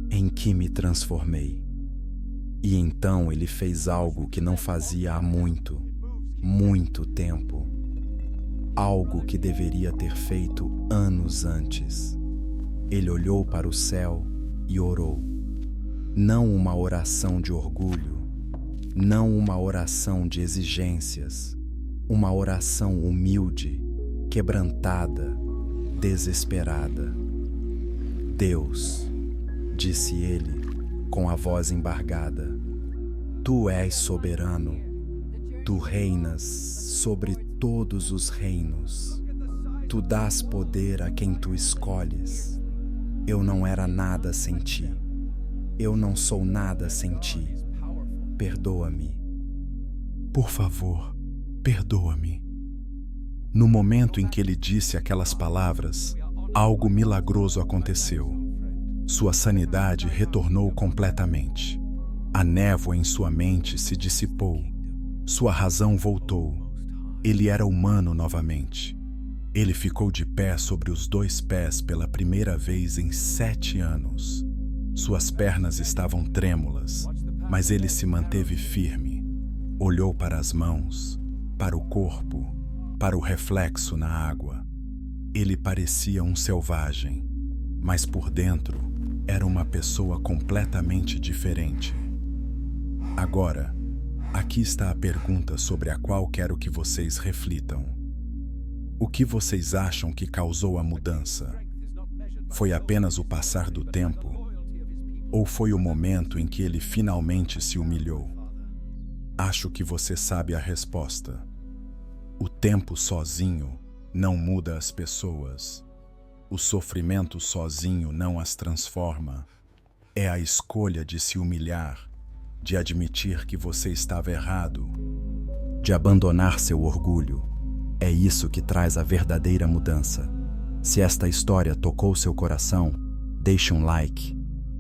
Em que me transformei? E então ele fez algo que não fazia há muito, muito tempo. Algo que deveria ter feito anos antes. Ele olhou para o céu e orou. Não uma oração de orgulho, não uma oração de exigências, uma oração humilde, quebrantada, desesperada. Deus, disse ele, com a voz embargada, tu és soberano, tu reinas sobre todos os reinos, tu dás poder a quem tu escolhes. Eu não era nada sem ti. Eu não sou nada sem ti. Perdoa-me. Por favor, perdoa-me. No momento em que ele disse aquelas palavras, algo milagroso aconteceu. Sua sanidade retornou completamente. A névoa em sua mente se dissipou. Sua razão voltou. Ele era humano novamente. Ele ficou de pé sobre os 2 pés pela primeira vez em 7 anos. Suas pernas estavam trêmulas, mas ele se manteve firme. Olhou para as mãos, para o corpo, para o reflexo na água. Ele parecia um selvagem, mas por dentro era uma pessoa completamente diferente. Agora, aqui está a pergunta sobre a qual quero que vocês reflitam. O que vocês acham que causou a mudança? Foi apenas o passar do tempo? Ou foi o momento em que ele finalmente se humilhou? Acho que você sabe a resposta. O tempo sozinho não muda as pessoas. O sofrimento sozinho não as transforma. É a escolha de se humilhar, de admitir que você estava errado, de abandonar seu orgulho. É isso que traz a verdadeira mudança. Se esta história tocou seu coração, deixe um like.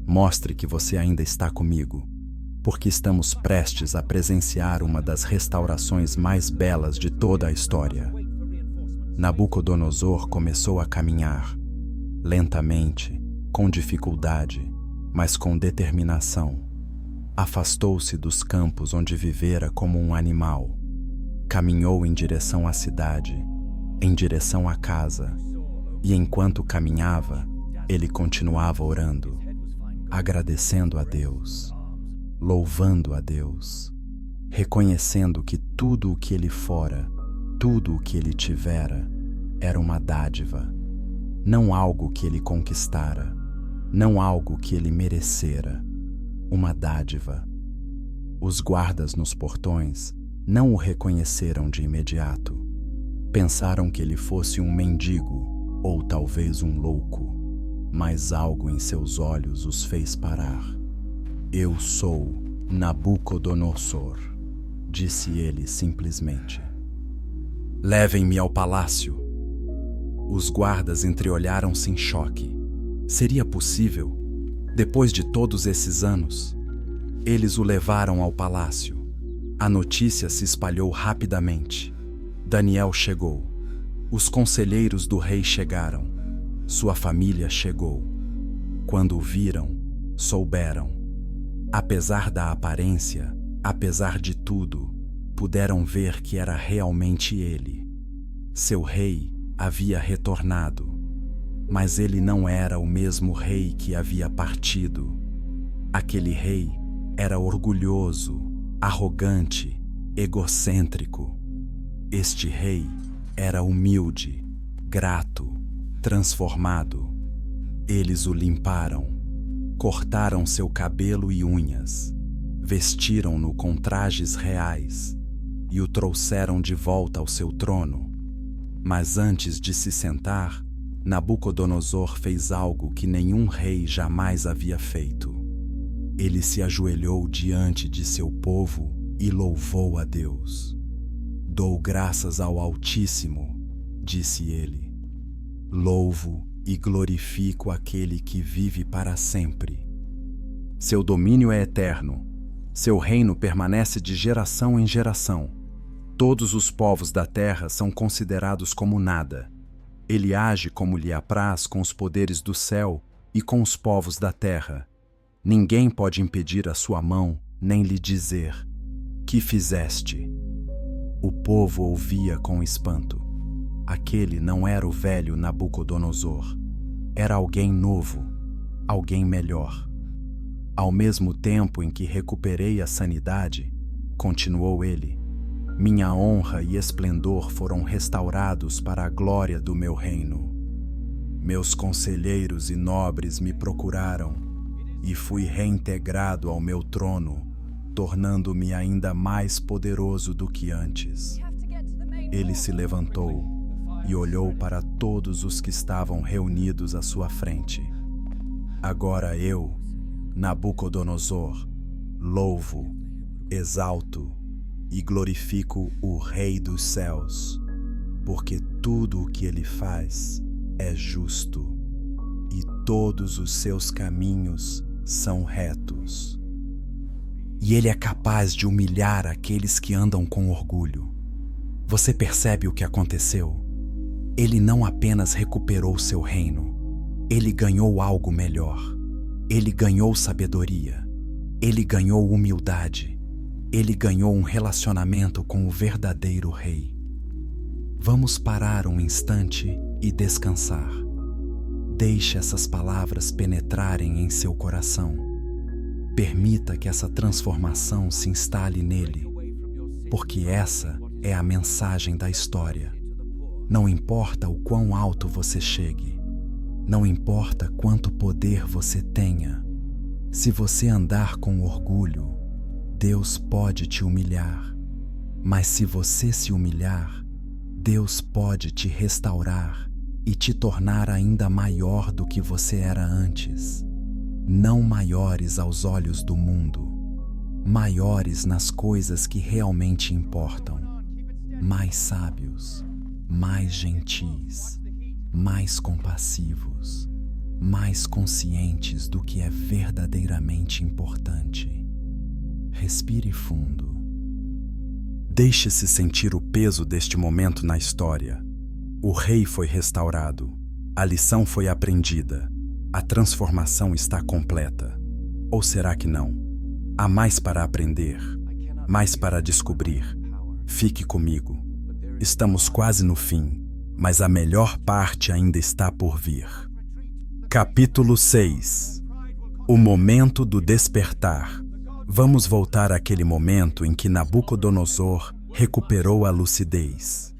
Mostre que você ainda está comigo, porque estamos prestes a presenciar uma das restaurações mais belas de toda a história. Nabucodonosor começou a caminhar, lentamente, com dificuldade, mas com determinação. Afastou-se dos campos onde vivera como um animal. Caminhou em direção à cidade, em direção à casa, e enquanto caminhava, ele continuava orando, agradecendo a Deus, louvando a Deus, reconhecendo que tudo o que ele fora, tudo o que ele tivera, era uma dádiva, não algo que ele conquistara, não algo que ele merecera, uma dádiva. Os guardas nos portões não o reconheceram de imediato. Pensaram que ele fosse um mendigo ou talvez um louco, mas algo em seus olhos os fez parar. Eu sou Nabucodonosor, disse ele simplesmente. Levem-me ao palácio. Os guardas entreolharam-se em choque. Seria possível? Depois de todos esses anos? Eles o levaram ao palácio. A notícia se espalhou rapidamente. Daniel chegou. Os conselheiros do rei chegaram. Sua família chegou. Quando o viram, souberam. Apesar da aparência, apesar de tudo, puderam ver que era realmente ele. Seu rei havia retornado, mas ele não era o mesmo rei que havia partido. Aquele rei era orgulhoso, arrogante, egocêntrico. Este rei era humilde, grato, transformado. Eles o limparam, cortaram seu cabelo e unhas, vestiram-no com trajes reais e o trouxeram de volta ao seu trono. Mas antes de se sentar, Nabucodonosor fez algo que nenhum rei jamais havia feito. Ele se ajoelhou diante de seu povo e louvou a Deus. Dou graças ao Altíssimo, disse ele. Louvo e glorifico aquele que vive para sempre. Seu domínio é eterno. Seu reino permanece de geração em geração. Todos os povos da terra são considerados como nada. Ele age como lhe apraz com os poderes do céu e com os povos da terra. Ninguém pode impedir a sua mão, nem lhe dizer: que fizeste? O povo ouvia com espanto. Aquele não era o velho Nabucodonosor. Era alguém novo, alguém melhor. Ao mesmo tempo em que recuperei a sanidade, continuou ele, minha honra e esplendor foram restaurados para a glória do meu reino. Meus conselheiros e nobres me procuraram e fui reintegrado ao meu trono, tornando-me ainda mais poderoso do que antes. Ele se levantou e olhou para todos os que estavam reunidos à sua frente. Agora eu, Nabucodonosor, louvo, exalto e glorifico o Rei dos céus, porque tudo o que ele faz é justo e todos os seus caminhos são retos. E ele é capaz de humilhar aqueles que andam com orgulho. Você percebe o que aconteceu? Ele não apenas recuperou seu reino, ele ganhou algo melhor. Ele ganhou sabedoria, ele ganhou humildade, ele ganhou um relacionamento com o verdadeiro rei. Vamos parar um instante e descansar. Deixe essas palavras penetrarem em seu coração. Permita que essa transformação se instale nele, porque essa é a mensagem da história. Não importa o quão alto você chegue, não importa quanto poder você tenha, se você andar com orgulho, Deus pode te humilhar. Mas se você se humilhar, Deus pode te restaurar e te tornar ainda maior do que você era antes. Não maiores aos olhos do mundo, maiores nas coisas que realmente importam, mais sábios, mais gentis, mais compassivos, mais conscientes do que é verdadeiramente importante. Respire fundo. Deixe-se sentir o peso deste momento na história. O rei foi restaurado, a lição foi aprendida, a transformação está completa. Ou será que não? Há mais para aprender, mais para descobrir. Fique comigo. Estamos quase no fim, mas a melhor parte ainda está por vir. Capítulo 6. O momento do despertar. Vamos voltar àquele momento em que Nabucodonosor recuperou a lucidez.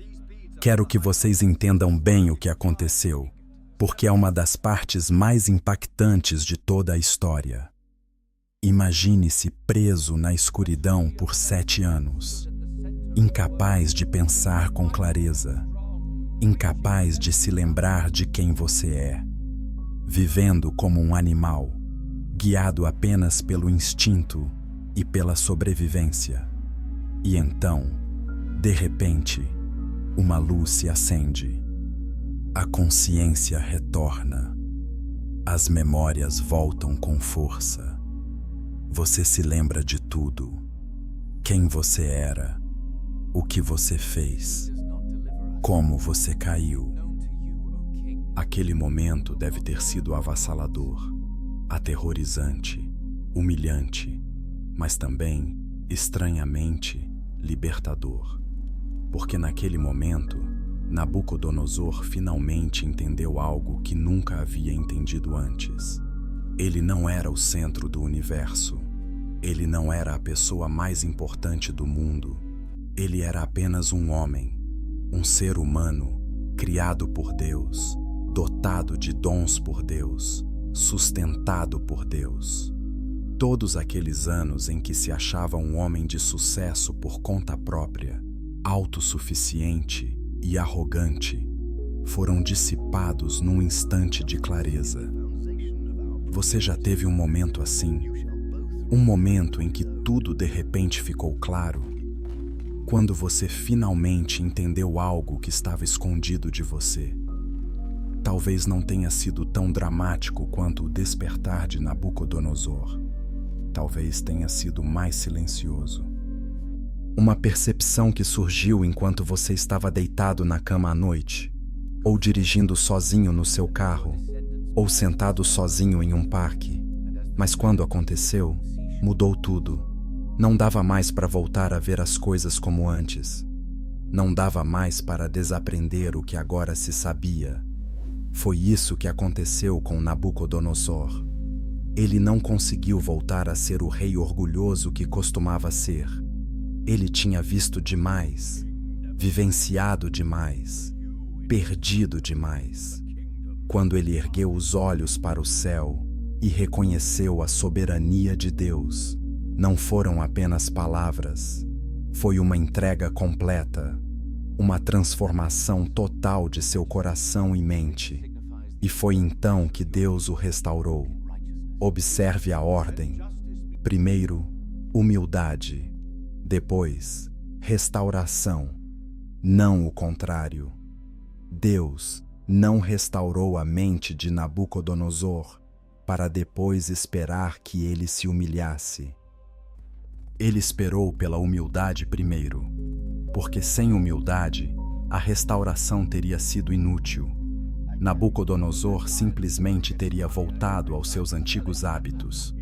Quero que vocês entendam bem o que aconteceu, porque é uma das partes mais impactantes de toda a história. Imagine-se preso na escuridão por 7 anos, incapaz de pensar com clareza, incapaz de se lembrar de quem você é, vivendo como um animal, guiado apenas pelo instinto e pela sobrevivência. E então, de repente, uma luz se acende. A consciência retorna. As memórias voltam com força. Você se lembra de tudo. Quem você era, o que você fez, como você caiu. Aquele momento deve ter sido avassalador, aterrorizante, humilhante. mas também, estranhamente, libertador. Porque naquele momento, Nabucodonosor finalmente entendeu algo que nunca havia entendido antes. Ele não era o centro do universo. Ele não era a pessoa mais importante do mundo. Ele era apenas um homem, um ser humano, criado por Deus, dotado de dons por Deus, sustentado por Deus. Todos aqueles anos em que se achava um homem de sucesso por conta própria, autossuficiente e arrogante, foram dissipados num instante de clareza. Você já teve um momento assim? Um momento em que tudo de repente ficou claro? Quando você finalmente entendeu algo que estava escondido de você. Talvez não tenha sido tão dramático quanto o despertar de Nabucodonosor. Talvez tenha sido mais silencioso. Uma percepção que surgiu enquanto você estava deitado na cama à noite, ou dirigindo sozinho no seu carro, ou sentado sozinho em um parque. Mas quando aconteceu, mudou tudo. Não dava mais para voltar a ver as coisas como antes. Não dava mais para desaprender o que agora se sabia. Foi isso que aconteceu com Nabucodonosor. Ele não conseguiu voltar a ser o rei orgulhoso que costumava ser. Ele tinha visto demais, vivenciado demais, perdido demais. Quando ele ergueu os olhos para o céu e reconheceu a soberania de Deus, não foram apenas palavras, foi uma entrega completa, uma transformação total de seu coração e mente. E foi então que Deus o restaurou. Observe a ordem. Primeiro, humildade. Depois, restauração. Não o contrário. Deus não restaurou a mente de Nabucodonosor para depois esperar que ele se humilhasse. Ele esperou pela humildade primeiro, porque sem humildade, a restauração teria sido inútil. Nabucodonosor simplesmente teria voltado aos seus antigos hábitos.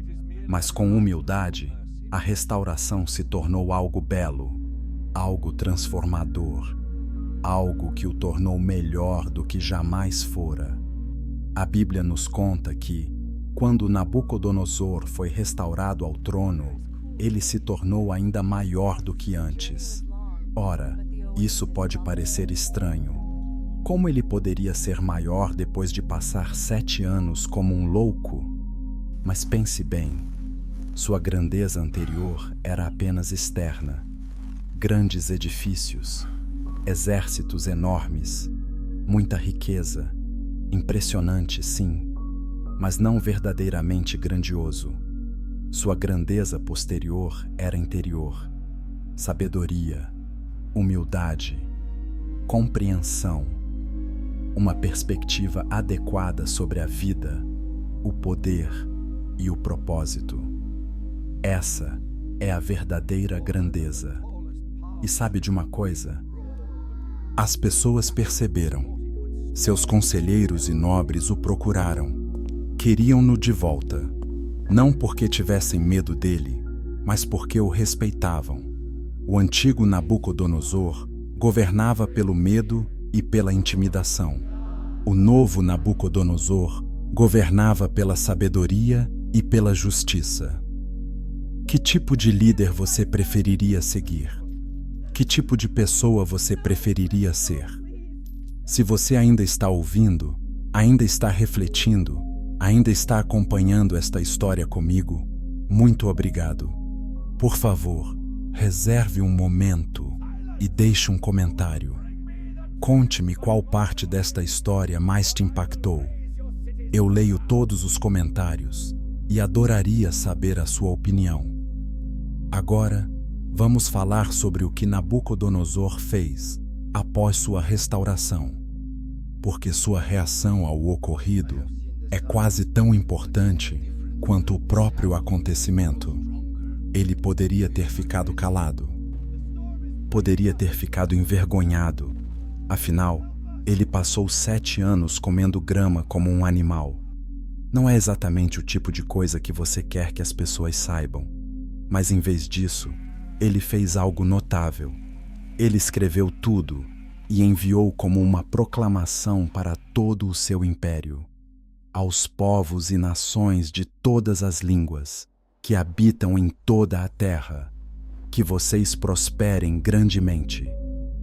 Mas com humildade, a restauração se tornou algo belo, algo transformador, algo que o tornou melhor do que jamais fora. A Bíblia nos conta que, quando Nabucodonosor foi restaurado ao trono, ele se tornou ainda maior do que antes. Ora, isso pode parecer estranho. Como ele poderia ser maior depois de passar 7 anos como um louco? Mas pense bem, sua grandeza anterior era apenas externa. Grandes edifícios, exércitos enormes, muita riqueza, impressionante sim, mas não verdadeiramente grandioso. Sua grandeza posterior era interior, sabedoria, humildade, compreensão, uma perspectiva adequada sobre a vida, o poder e o propósito. Essa é a verdadeira grandeza. E sabe de uma coisa? As pessoas perceberam. Seus conselheiros e nobres o procuraram. Queriam-no de volta. Não porque tivessem medo dele, mas porque o respeitavam. O antigo Nabucodonosor governava pelo medo e pela intimidação. O novo Nabucodonosor governava pela sabedoria e pela justiça. Que tipo de líder você preferiria seguir? Que tipo de pessoa você preferiria ser? Se você ainda está ouvindo, ainda está refletindo, ainda está acompanhando esta história comigo, muito obrigado. Por favor, reserve um momento e deixe um comentário. Conte-me qual parte desta história mais te impactou. Eu leio todos os comentários e adoraria saber a sua opinião. Agora, vamos falar sobre o que Nabucodonosor fez após sua restauração, porque sua reação ao ocorrido é quase tão importante quanto o próprio acontecimento. Ele poderia ter ficado calado, poderia ter ficado envergonhado. Afinal, ele passou 7 anos comendo grama como um animal. Não é exatamente o tipo de coisa que você quer que as pessoas saibam. Mas em vez disso, ele fez algo notável. Ele escreveu tudo e enviou como uma proclamação para todo o seu império, aos povos e nações de todas as línguas que habitam em toda a terra, que vocês prosperem grandemente.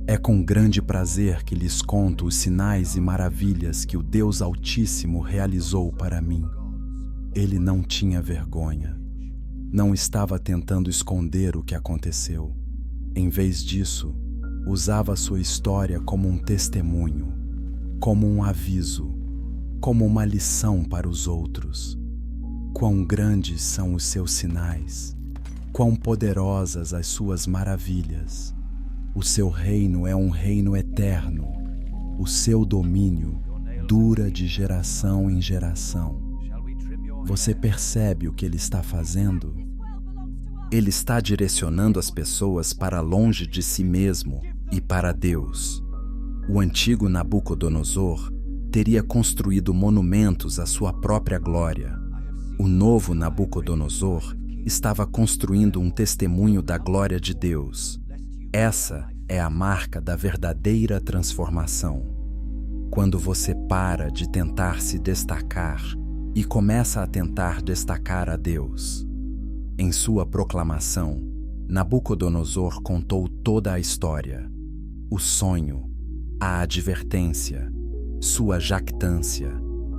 É com grande prazer que lhes conto os sinais e maravilhas que o Deus Altíssimo realizou para mim. Ele não tinha vergonha. Não estava tentando esconder o que aconteceu. Em vez disso, usava sua história como um testemunho, como um aviso, como uma lição para os outros. Quão grandes são os seus sinais, quão poderosas as suas maravilhas. O seu reino é um reino eterno. O seu domínio dura de geração em geração. Você percebe o que ele está fazendo? Ele está direcionando as pessoas para longe de si mesmo e para Deus. O antigo Nabucodonosor teria construído monumentos à sua própria glória. O novo Nabucodonosor estava construindo um testemunho da glória de Deus. Essa é a marca da verdadeira transformação. Quando você para de tentar se destacar e começa a tentar destacar a Deus. Em sua proclamação, Nabucodonosor contou toda a história, o sonho, a advertência, sua jactância,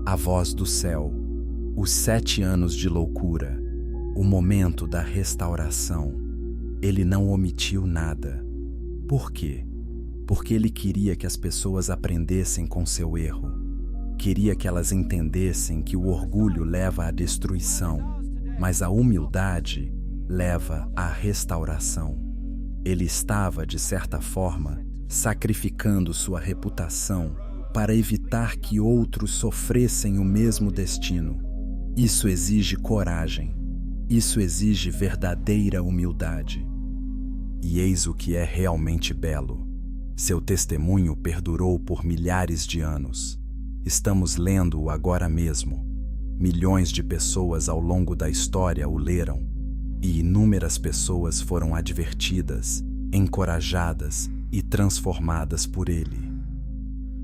a voz do céu, os 7 anos de loucura, o momento da restauração. Ele não omitiu nada. Por quê? Porque ele queria que as pessoas aprendessem com seu erro. Queria que elas entendessem que o orgulho leva à destruição, mas a humildade leva à restauração. Ele estava, de certa forma, sacrificando sua reputação para evitar que outros sofressem o mesmo destino. Isso exige coragem. Isso exige verdadeira humildade. E eis o que é realmente belo. Seu testemunho perdurou por milhares de anos. Estamos lendo-o agora mesmo. Milhões de pessoas ao longo da história o leram, e inúmeras pessoas foram advertidas, encorajadas e transformadas por ele.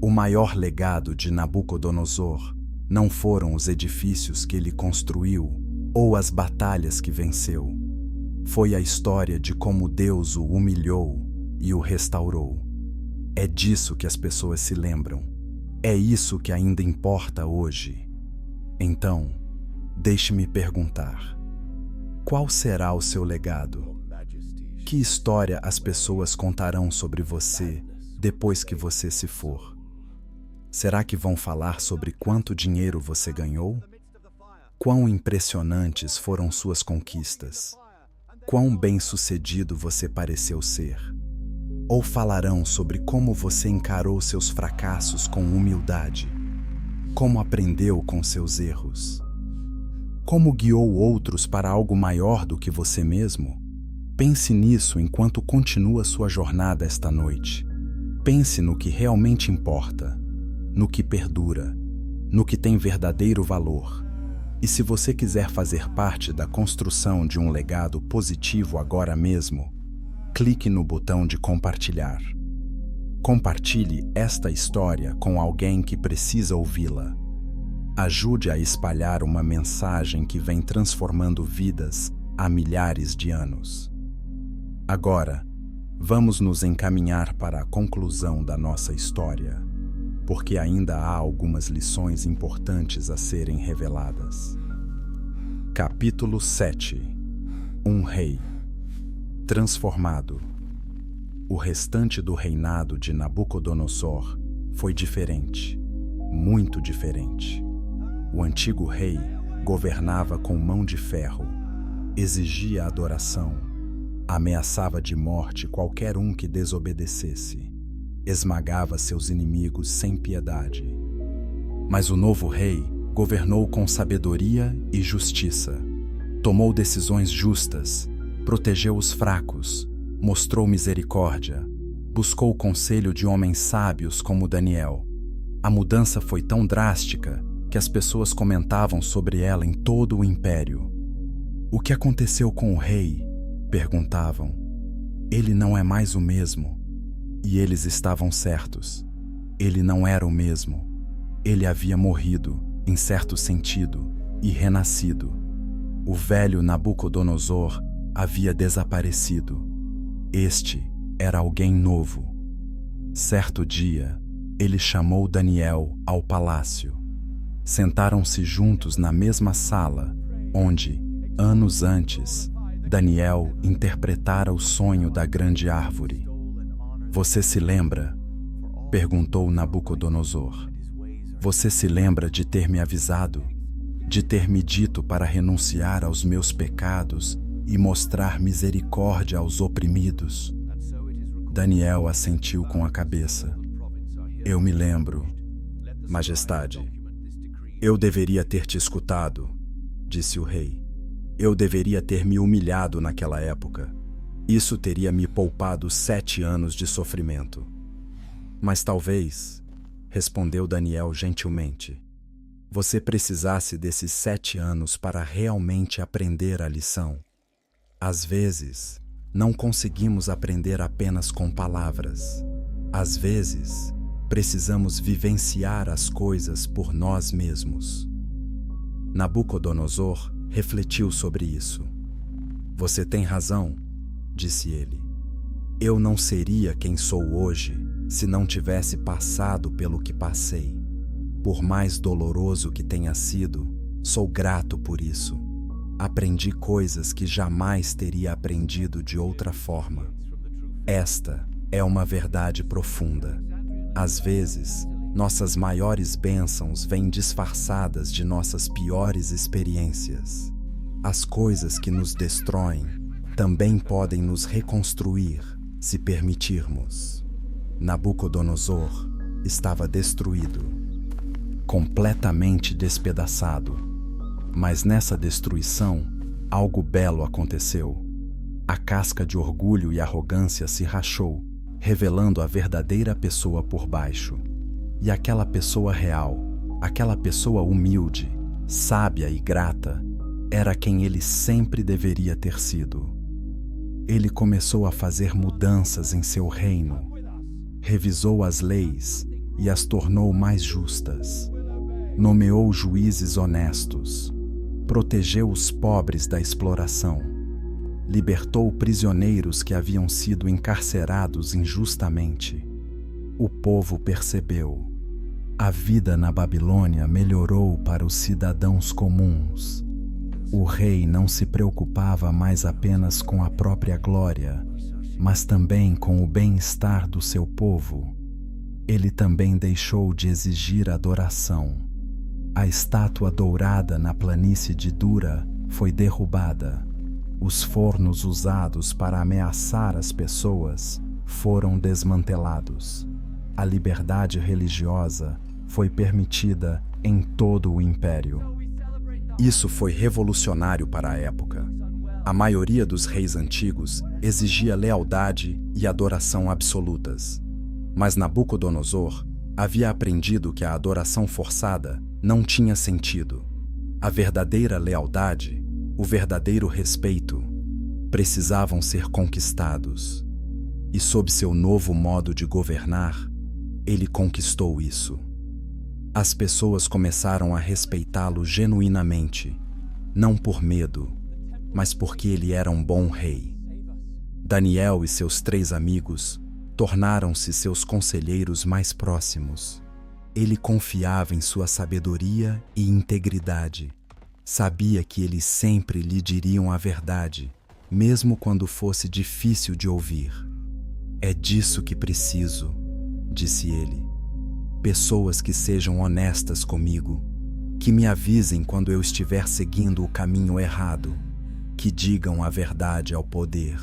O maior legado de Nabucodonosor não foram os edifícios que ele construiu ou as batalhas que venceu. Foi a história de como Deus o humilhou e o restaurou. É disso que as pessoas se lembram. É isso que ainda importa hoje. Então, deixe-me perguntar: qual será o seu legado? Que história as pessoas contarão sobre você depois que você se for? Será que vão falar sobre quanto dinheiro você ganhou? Quão impressionantes foram suas conquistas? Quão bem-sucedido você pareceu ser? Ou falarão sobre como você encarou seus fracassos com humildade? Como aprendeu com seus erros? Como guiou outros para algo maior do que você mesmo? Pense nisso enquanto continua sua jornada esta noite. Pense no que realmente importa, no que perdura, no que tem verdadeiro valor. E se você quiser fazer parte da construção de um legado positivo agora mesmo, clique no botão de compartilhar. Compartilhe esta história com alguém que precisa ouvi-la. Ajude a espalhar uma mensagem que vem transformando vidas há milhares de anos. Agora, vamos nos encaminhar para a conclusão da nossa história, porque ainda há algumas lições importantes a serem reveladas. Capítulo 7. Um rei transformado. O restante do reinado de Nabucodonosor foi diferente, muito diferente. O antigo rei governava com mão de ferro, exigia adoração, ameaçava de morte qualquer um que desobedecesse, esmagava seus inimigos sem piedade. Mas o novo rei governou com sabedoria e justiça, tomou decisões justas, protegeu os fracos, mostrou misericórdia, buscou o conselho de homens sábios como Daniel. A mudança foi tão drástica que as pessoas comentavam sobre ela em todo o império. O que aconteceu com o rei Perguntavam. Ele não é mais o mesmo. E eles estavam certos. Ele não era o mesmo. Ele havia morrido, em certo sentido, e renascido. O velho Nabucodonosor havia desaparecido. Este era alguém novo. Certo dia, ele chamou Daniel ao palácio. Sentaram-se juntos na mesma sala, onde, anos antes, Daniel interpretara o sonho da grande árvore. Você se lembra? Perguntou Nabucodonosor. Você se lembra de ter me avisado? De ter me dito para renunciar aos meus pecados e mostrar misericórdia aos oprimidos? Daniel assentiu com a cabeça. Eu me lembro, Majestade. Eu deveria ter te escutado, disse o rei. Eu deveria ter me humilhado naquela época. Isso teria me poupado 7 anos de sofrimento. Mas talvez, respondeu Daniel gentilmente, você precisasse desses 7 anos para realmente aprender a lição. Às vezes, não conseguimos aprender apenas com palavras. Às vezes, precisamos vivenciar as coisas por nós mesmos. Nabucodonosor refletiu sobre isso. Você tem razão, disse ele. Eu não seria quem sou hoje se não tivesse passado pelo que passei. Por mais doloroso que tenha sido, sou grato por isso. Aprendi coisas que jamais teria aprendido de outra forma. Esta é uma verdade profunda. Às vezes, nossas maiores bênçãos vêm disfarçadas de nossas piores experiências. As coisas que nos destroem também podem nos reconstruir, se permitirmos. Nabucodonosor estava destruído, completamente despedaçado. Mas nessa destruição, algo belo aconteceu. A casca de orgulho e arrogância se rachou, revelando a verdadeira pessoa por baixo. E aquela pessoa real, aquela pessoa humilde, sábia e grata, era quem ele sempre deveria ter sido. Ele começou a fazer mudanças em seu reino, revisou as leis e as tornou mais justas. Nomeou juízes honestos, protegeu os pobres da exploração, libertou prisioneiros que haviam sido encarcerados injustamente. O povo percebeu. A vida na Babilônia melhorou para os cidadãos comuns. O rei não se preocupava mais apenas com a própria glória, mas também com o bem-estar do seu povo. Ele também deixou de exigir adoração. A estátua dourada na planície de Dura foi derrubada. Os fornos usados para ameaçar as pessoas foram desmantelados. A liberdade religiosa foi permitida em todo o império. Isso foi revolucionário para a época. A maioria dos reis antigos exigia lealdade e adoração absolutas. Mas Nabucodonosor havia aprendido que a adoração forçada não tinha sentido. A verdadeira lealdade, o verdadeiro respeito, precisavam ser conquistados. E sob seu novo modo de governar, ele conquistou isso. As pessoas começaram a respeitá-lo genuinamente, não por medo, mas porque ele era um bom rei. Daniel e seus 3 amigos tornaram-se seus conselheiros mais próximos. Ele confiava em sua sabedoria e integridade. Sabia que eles sempre lhe diriam a verdade, mesmo quando fosse difícil de ouvir. É disso que preciso, disse ele. Pessoas que sejam honestas comigo, que me avisem quando eu estiver seguindo o caminho errado, que digam a verdade ao poder.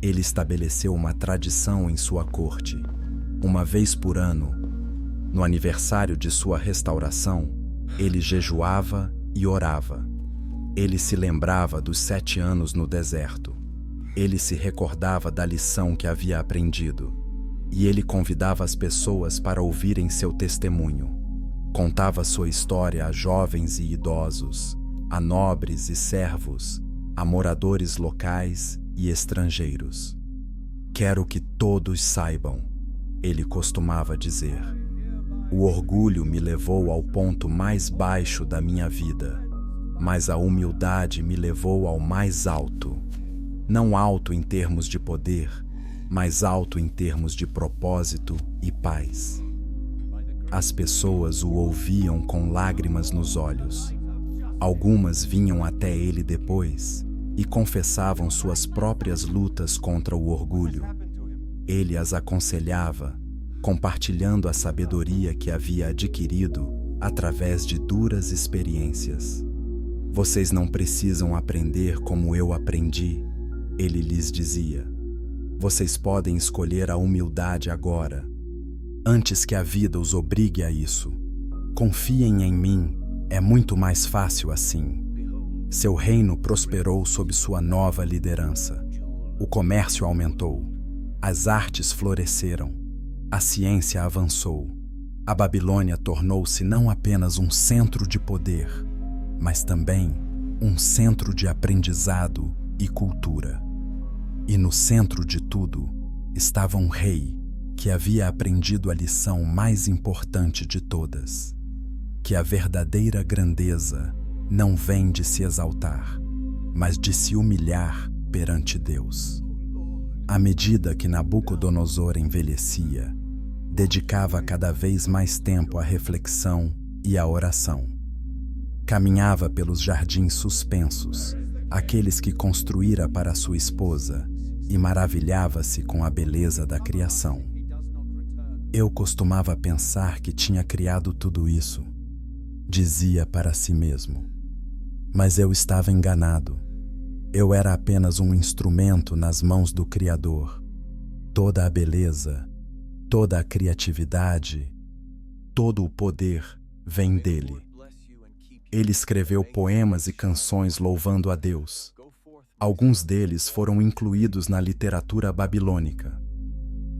Ele estabeleceu uma tradição em sua corte. Uma vez por ano, no aniversário de sua restauração, ele jejuava e orava. Ele se lembrava dos 7 anos no deserto. Ele se recordava da lição que havia aprendido. E ele convidava as pessoas para ouvirem seu testemunho. Contava sua história a jovens e idosos, a nobres e servos, a moradores locais e estrangeiros. Quero que todos saibam, ele costumava dizer. O orgulho me levou ao ponto mais baixo da minha vida, mas a humildade me levou ao mais alto. Não alto em termos de poder, mas alto em termos de propósito e paz. As pessoas o ouviam com lágrimas nos olhos. Algumas vinham até ele depois e confessavam suas próprias lutas contra o orgulho. Ele as aconselhava, compartilhando a sabedoria que havia adquirido através de duras experiências. Vocês não precisam aprender como eu aprendi, ele lhes dizia. Vocês podem escolher a humildade agora, antes que a vida os obrigue a isso. Confiem em mim, é muito mais fácil assim. Seu reino prosperou sob sua nova liderança. O comércio aumentou, as artes floresceram, a ciência avançou. A Babilônia tornou-se não apenas um centro de poder, mas também um centro de aprendizado e cultura. E no centro de tudo estava um rei que havia aprendido a lição mais importante de todas, que a verdadeira grandeza não vem de se exaltar, mas de se humilhar perante Deus. À medida que Nabucodonosor envelhecia, dedicava cada vez mais tempo à reflexão e à oração. Caminhava pelos jardins suspensos, aqueles que construíra para sua esposa, e maravilhava-se com a beleza da criação. Eu costumava pensar que tinha criado tudo isso, dizia para si mesmo. Mas eu estava enganado. Eu era apenas um instrumento nas mãos do Criador. Toda a beleza, toda a criatividade, todo o poder vem dele. Ele escreveu poemas e canções louvando a Deus. Alguns deles foram incluídos na literatura babilônica.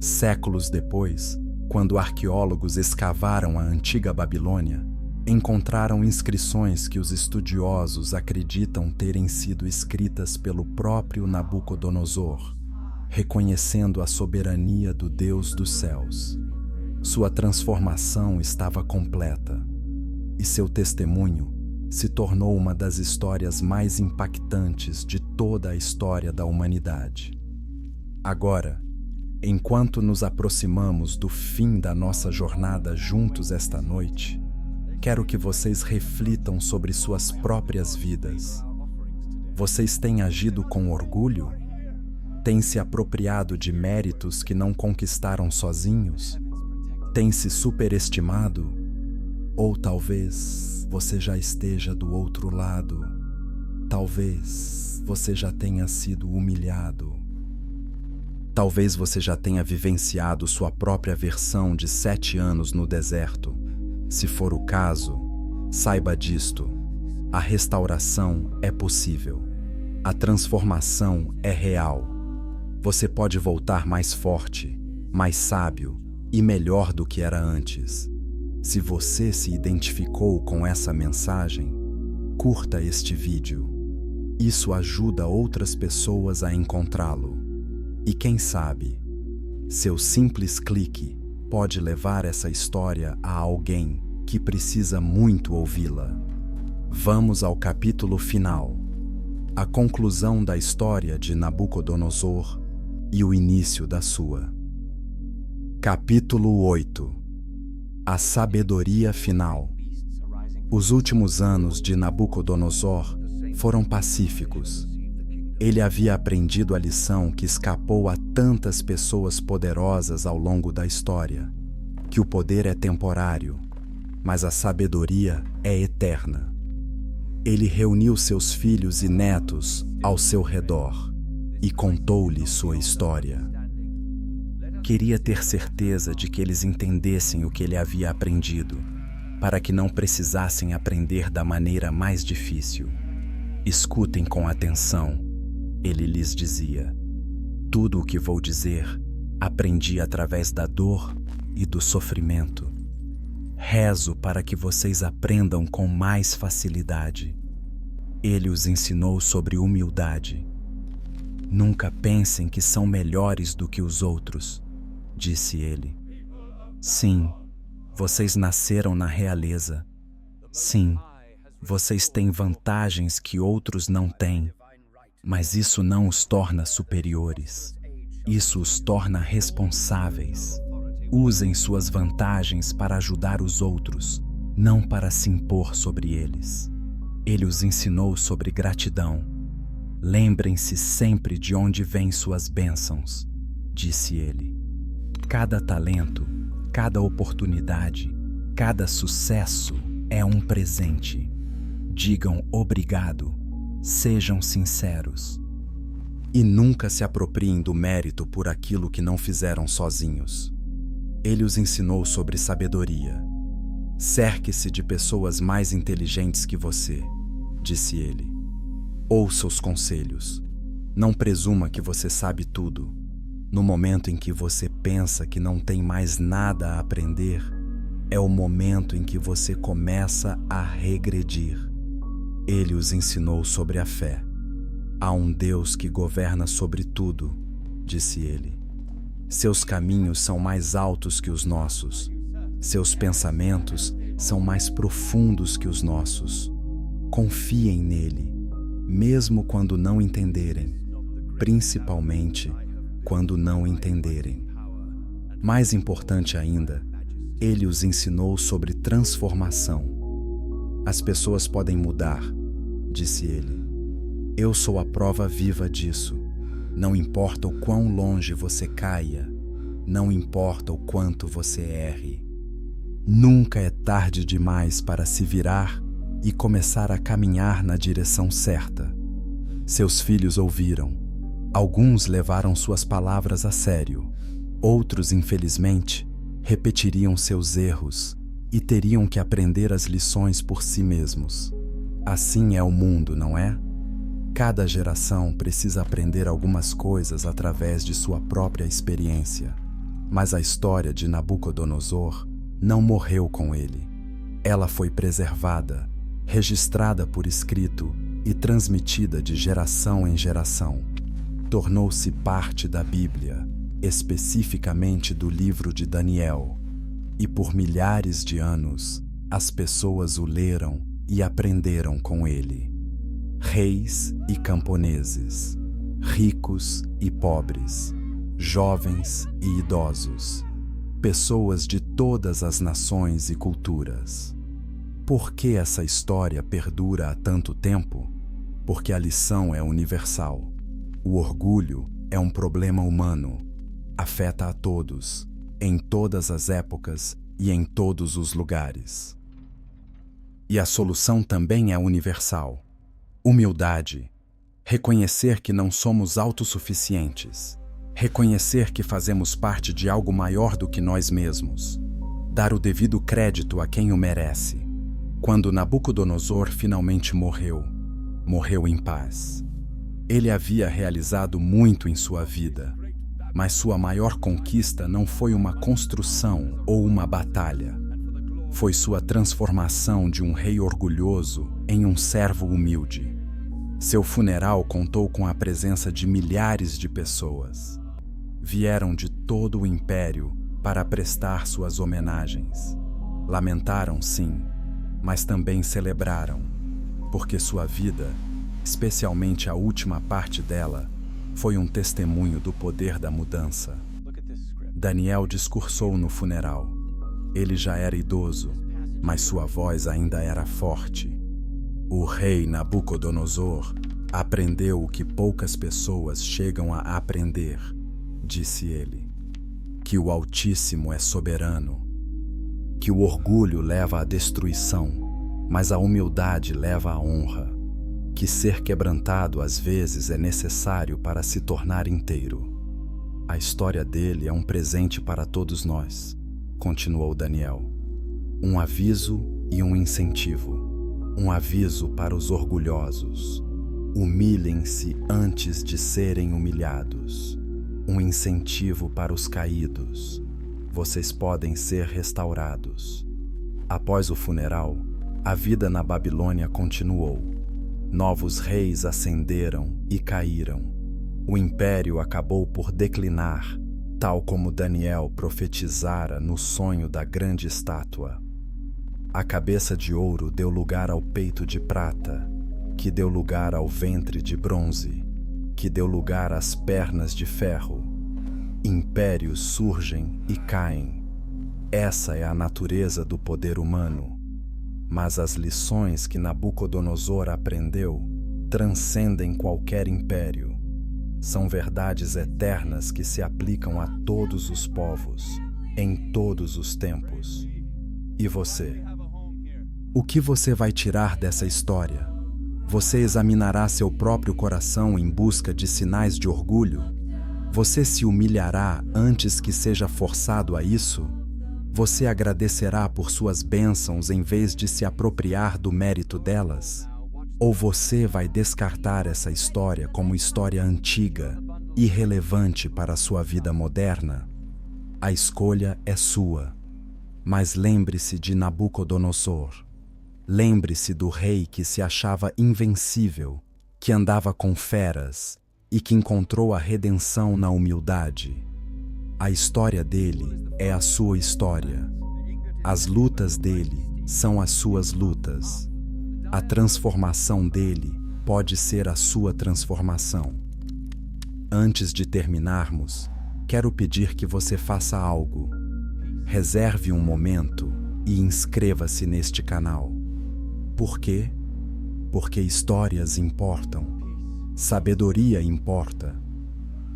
Séculos depois, quando arqueólogos escavaram a antiga Babilônia, encontraram inscrições que os estudiosos acreditam terem sido escritas pelo próprio Nabucodonosor, reconhecendo a soberania do Deus dos céus. Sua transformação estava completa, e seu testemunho se tornou uma das histórias mais impactantes de toda a história da humanidade. Agora, enquanto nos aproximamos do fim da nossa jornada juntos esta noite, quero que vocês reflitam sobre suas próprias vidas. Vocês têm agido com orgulho? Têm se apropriado de méritos que não conquistaram sozinhos? Têm se superestimado? Ou talvez você já esteja do outro lado. Talvez você já tenha sido humilhado. Talvez você já tenha vivenciado sua própria versão de 7 anos no deserto. Se for o caso, saiba disto: a restauração é possível. A transformação é real. Você pode voltar mais forte, mais sábio e melhor do que era antes. Se você se identificou com essa mensagem, curta este vídeo. Isso ajuda outras pessoas a encontrá-lo. E quem sabe, seu simples clique pode levar essa história a alguém que precisa muito ouvi-la. Vamos ao capítulo final, a conclusão da história de Nabucodonosor e o início da sua. Capítulo 8. A sabedoria final. Os últimos anos de Nabucodonosor foram pacíficos. Ele havia aprendido a lição que escapou a tantas pessoas poderosas ao longo da história, que o poder é temporário, mas a sabedoria é eterna. Ele reuniu seus filhos e netos ao seu redor e contou-lhes sua história. Queria ter certeza de que eles entendessem o que ele havia aprendido, para que não precisassem aprender da maneira mais difícil. Escutem com atenção, ele lhes dizia. Tudo o que vou dizer, aprendi através da dor e do sofrimento. Rezo para que vocês aprendam com mais facilidade. Ele os ensinou sobre humildade. Nunca pensem que são melhores do que os outros, disse ele. Sim, vocês nasceram na realeza. Sim, vocês têm vantagens que outros não têm, mas isso não os torna superiores. Isso os torna responsáveis. Usem suas vantagens para ajudar os outros, não para se impor sobre eles. Ele os ensinou sobre gratidão. Lembrem-se sempre de onde vêm suas bênçãos, disse ele. Cada talento, cada oportunidade, cada sucesso é um presente. Digam obrigado, sejam sinceros. E nunca se apropriem do mérito por aquilo que não fizeram sozinhos. Ele os ensinou sobre sabedoria. Cerque-se de pessoas mais inteligentes que você, disse ele. Ouça os conselhos. Não presuma que você sabe tudo. No momento em que você pensa que não tem mais nada a aprender, é o momento em que você começa a regredir. Ele os ensinou sobre a fé. Há um Deus que governa sobre tudo, disse ele. Seus caminhos são mais altos que os nossos. Seus pensamentos são mais profundos que os nossos. Confiem nele, mesmo quando não entenderem, principalmente quando não entenderem. Mais importante ainda, ele os ensinou sobre transformação. As pessoas podem mudar, disse ele. Eu sou a prova viva disso. Não importa o quão longe você caia, não importa o quanto você erre. Nunca é tarde demais para se virar e começar a caminhar na direção certa. Seus filhos ouviram. Alguns levaram suas palavras a sério. Outros, infelizmente, repetiriam seus erros e teriam que aprender as lições por si mesmos. Assim é o mundo, não é? Cada geração precisa aprender algumas coisas através de sua própria experiência. Mas a história de Nabucodonosor não morreu com ele. Ela foi preservada, registrada por escrito e transmitida de geração em geração. Tornou-se parte da Bíblia, especificamente do livro de Daniel. E por milhares de anos, as pessoas o leram e aprenderam com ele. Reis e camponeses, ricos e pobres, jovens e idosos, pessoas de todas as nações e culturas. Por que essa história perdura há tanto tempo? Porque a lição é universal. O orgulho é um problema humano. Afeta a todos, em todas as épocas e em todos os lugares. E a solução também é universal. Humildade. Reconhecer que não somos autossuficientes. Reconhecer que fazemos parte de algo maior do que nós mesmos. Dar o devido crédito a quem o merece. Quando Nabucodonosor finalmente morreu, morreu em paz. Ele havia realizado muito em sua vida, mas sua maior conquista não foi uma construção ou uma batalha. Foi sua transformação de um rei orgulhoso em um servo humilde. Seu funeral contou com a presença de milhares de pessoas. Vieram de todo o império para prestar suas homenagens. Lamentaram, sim, mas também celebraram, porque sua vida, especialmente a última parte dela, foi um testemunho do poder da mudança. Daniel discursou no funeral. Ele já era idoso, mas sua voz ainda era forte. O rei Nabucodonosor aprendeu o que poucas pessoas chegam a aprender, disse ele. Que o Altíssimo é soberano. Que o orgulho leva à destruição, mas a humildade leva à honra. Que ser quebrantado às vezes é necessário para se tornar inteiro. A história dele é um presente para todos nós, continuou Daniel. Um aviso e um incentivo. Um aviso para os orgulhosos. Humilhem-se antes de serem humilhados. Um incentivo para os caídos. Vocês podem ser restaurados. Após o funeral, a vida na Babilônia continuou. Novos reis ascenderam e caíram. O império acabou por declinar, tal como Daniel profetizara no sonho da grande estátua. A cabeça de ouro deu lugar ao peito de prata, que deu lugar ao ventre de bronze, que deu lugar às pernas de ferro. Impérios surgem e caem. Essa é a natureza do poder humano. Mas as lições que Nabucodonosor aprendeu transcendem qualquer império. São verdades eternas que se aplicam a todos os povos, em todos os tempos. E você? O que você vai tirar dessa história? Você examinará seu próprio coração em busca de sinais de orgulho? Você se humilhará antes que seja forçado a isso? Você agradecerá por suas bênçãos em vez de se apropriar do mérito delas? Ou você vai descartar essa história como história antiga, irrelevante para a sua vida moderna? A escolha é sua. Mas lembre-se de Nabucodonosor. Lembre-se do rei que se achava invencível, que andava com feras e que encontrou a redenção na humildade. A história dele é a sua história. As lutas dele são as suas lutas. A transformação dele pode ser a sua transformação. Antes de terminarmos, quero pedir que você faça algo. Reserve um momento e inscreva-se neste canal. Por quê? Porque histórias importam. Sabedoria importa.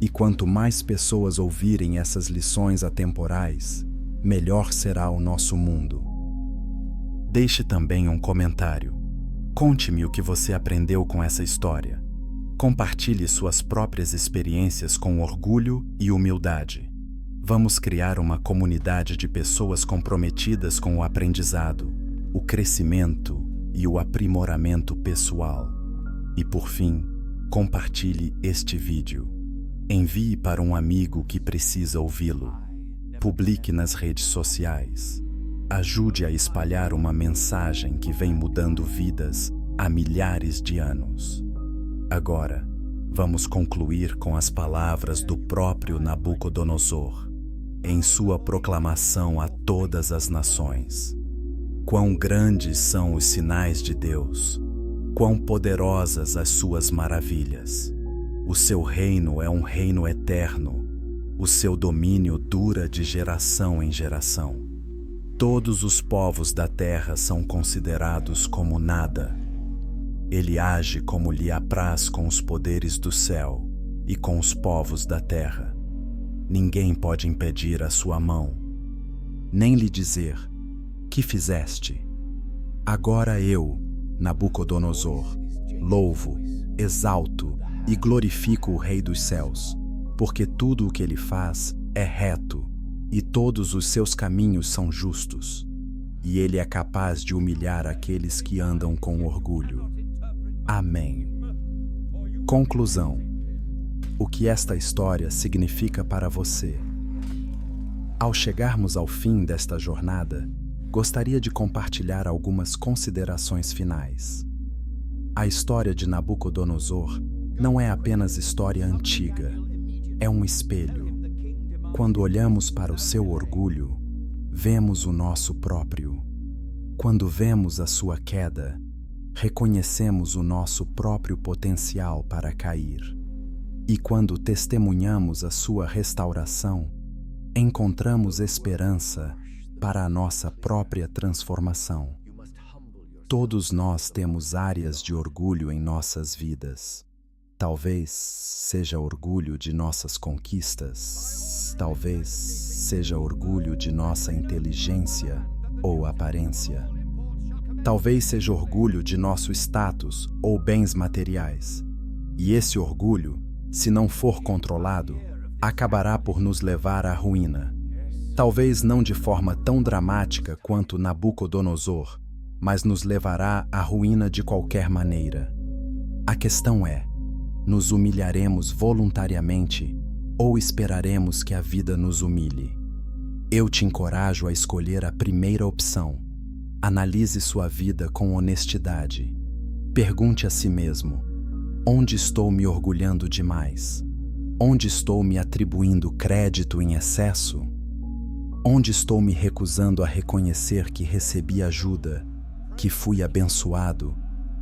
E quanto mais pessoas ouvirem essas lições atemporais, melhor será o nosso mundo. Deixe também um comentário. Conte-me o que você aprendeu com essa história. Compartilhe suas próprias experiências com orgulho e humildade. Vamos criar uma comunidade de pessoas comprometidas com o aprendizado, o crescimento e o aprimoramento pessoal. E por fim, compartilhe este vídeo. Envie para um amigo que precisa ouvi-lo. Publique nas redes sociais. Ajude a espalhar uma mensagem que vem mudando vidas há milhares de anos. Agora, vamos concluir com as palavras do próprio Nabucodonosor, em sua proclamação a todas as nações. Quão grandes são os sinais de Deus, quão poderosas as suas maravilhas. O seu reino é um reino eterno, o seu domínio dura de geração em geração. Todos os povos da terra são considerados como nada. Ele age como lhe apraz com os poderes do céu e com os povos da terra. Ninguém pode impedir a sua mão, nem lhe dizer: que fizeste? Agora eu, Nabucodonosor, louvo, exalto e glorifico o Rei dos céus, porque tudo o que ele faz é reto, e todos os seus caminhos são justos, e ele é capaz de humilhar aqueles que andam com orgulho. Amém. Conclusão. O que esta história significa para você? Ao chegarmos ao fim desta jornada, gostaria de compartilhar algumas considerações finais. A história de Nabucodonosor não é apenas história antiga, é um espelho. Quando olhamos para o seu orgulho, vemos o nosso próprio. Quando vemos a sua queda, reconhecemos o nosso próprio potencial para cair. E quando testemunhamos a sua restauração, encontramos esperança para a nossa própria transformação. Todos nós temos áreas de orgulho em nossas vidas. Talvez seja orgulho de nossas conquistas, talvez seja orgulho de nossa inteligência ou aparência. Talvez seja orgulho de nosso status ou bens materiais. E esse orgulho, se não for controlado, acabará por nos levar à ruína. Talvez não de forma tão dramática quanto Nabucodonosor, mas nos levará à ruína de qualquer maneira. A questão é: nos humilharemos voluntariamente ou esperaremos que a vida nos humilhe? Eu te encorajo a escolher a primeira opção. Analise sua vida com honestidade. Pergunte a si mesmo: onde estou me orgulhando demais? Onde estou me atribuindo crédito em excesso? Onde estou me recusando a reconhecer que recebi ajuda, que fui abençoado,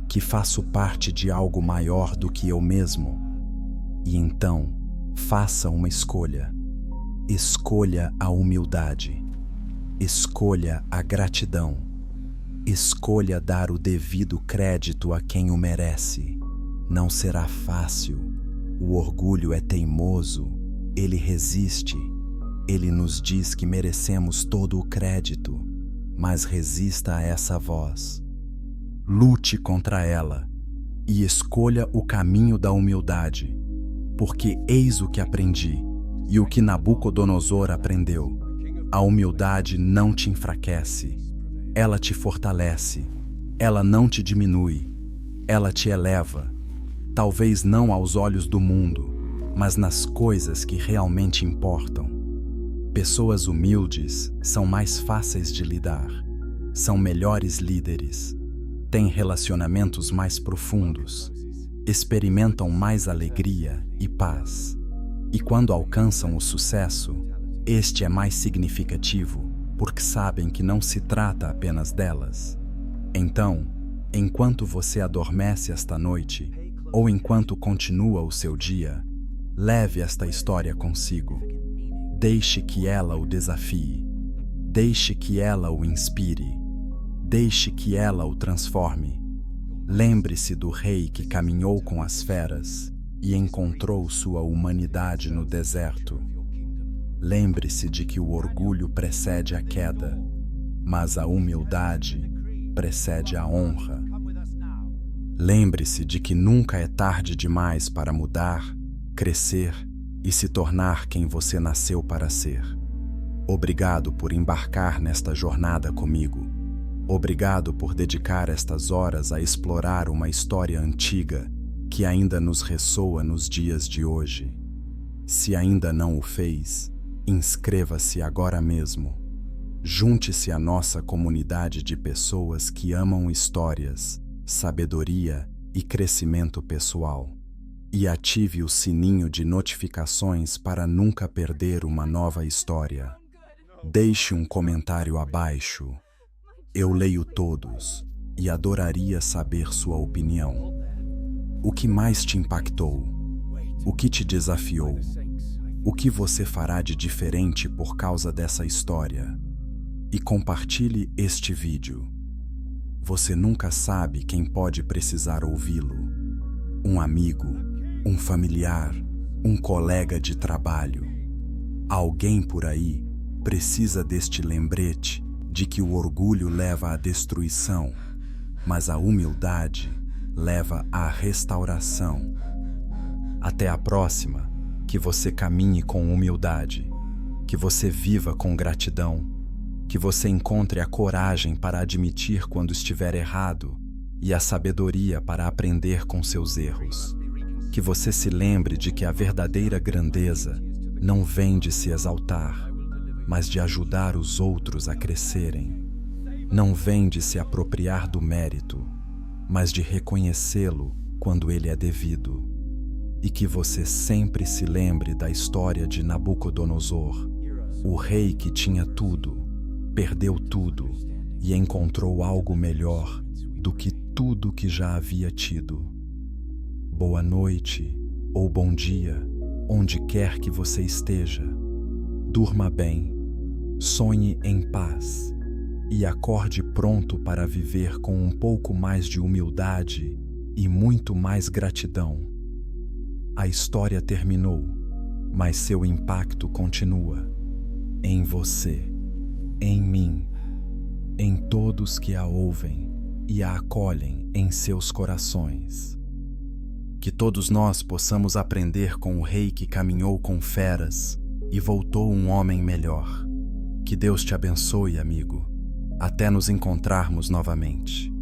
que faço parte de algo maior do que eu mesmo? E então, faça uma escolha. Escolha a humildade. Escolha a gratidão. Escolha dar o devido crédito a quem o merece. Não será fácil. O orgulho é teimoso. Ele resiste. Ele nos diz que merecemos todo o crédito, mas resista a essa voz. Lute contra ela e escolha o caminho da humildade, porque eis o que aprendi e o que Nabucodonosor aprendeu. A humildade não te enfraquece, ela te fortalece, ela não te diminui, ela te eleva, talvez não aos olhos do mundo, mas nas coisas que realmente importam. Pessoas humildes são mais fáceis de lidar, são melhores líderes, têm relacionamentos mais profundos, experimentam mais alegria e paz. E quando alcançam o sucesso, este é mais significativo, porque sabem que não se trata apenas delas. Então, enquanto você adormece esta noite, ou enquanto continua o seu dia, leve esta história consigo. Deixe que ela o desafie. Deixe que ela o inspire. Deixe que ela o transforme. Lembre-se do rei que caminhou com as feras e encontrou sua humanidade no deserto. Lembre-se de que o orgulho precede a queda, mas a humildade precede a honra. Lembre-se de que nunca é tarde demais para mudar, crescer e se tornar quem você nasceu para ser. Obrigado por embarcar nesta jornada comigo. Obrigado por dedicar estas horas a explorar uma história antiga que ainda nos ressoa nos dias de hoje. Se ainda não o fez, inscreva-se agora mesmo. Junte-se à nossa comunidade de pessoas que amam histórias, sabedoria e crescimento pessoal. E ative o sininho de notificações para nunca perder uma nova história. Deixe um comentário abaixo. Eu leio todos e adoraria saber sua opinião. O que mais te impactou? O que te desafiou? O que você fará de diferente por causa dessa história? E compartilhe este vídeo. Você nunca sabe quem pode precisar ouvi-lo. Um amigo, um familiar, um colega de trabalho. Alguém por aí precisa deste lembrete de que o orgulho leva à destruição, mas a humildade leva à restauração. Até a próxima, que você caminhe com humildade, que você viva com gratidão, que você encontre a coragem para admitir quando estiver errado e a sabedoria para aprender com seus erros. Que você se lembre de que a verdadeira grandeza não vem de se exaltar, mas de ajudar os outros a crescerem. Não vem de se apropriar do mérito, mas de reconhecê-lo quando ele é devido. E que você sempre se lembre da história de Nabucodonosor, o rei que tinha tudo, perdeu tudo e encontrou algo melhor do que tudo que já havia tido. Boa noite ou bom dia, onde quer que você esteja. Durma bem, sonhe em paz e acorde pronto para viver com um pouco mais de humildade e muito mais gratidão. A história terminou, mas seu impacto continua. Em você, em mim, em todos que a ouvem e a acolhem em seus corações. Que todos nós possamos aprender com o rei que caminhou com feras e voltou um homem melhor. Que Deus te abençoe, amigo. Até nos encontrarmos novamente.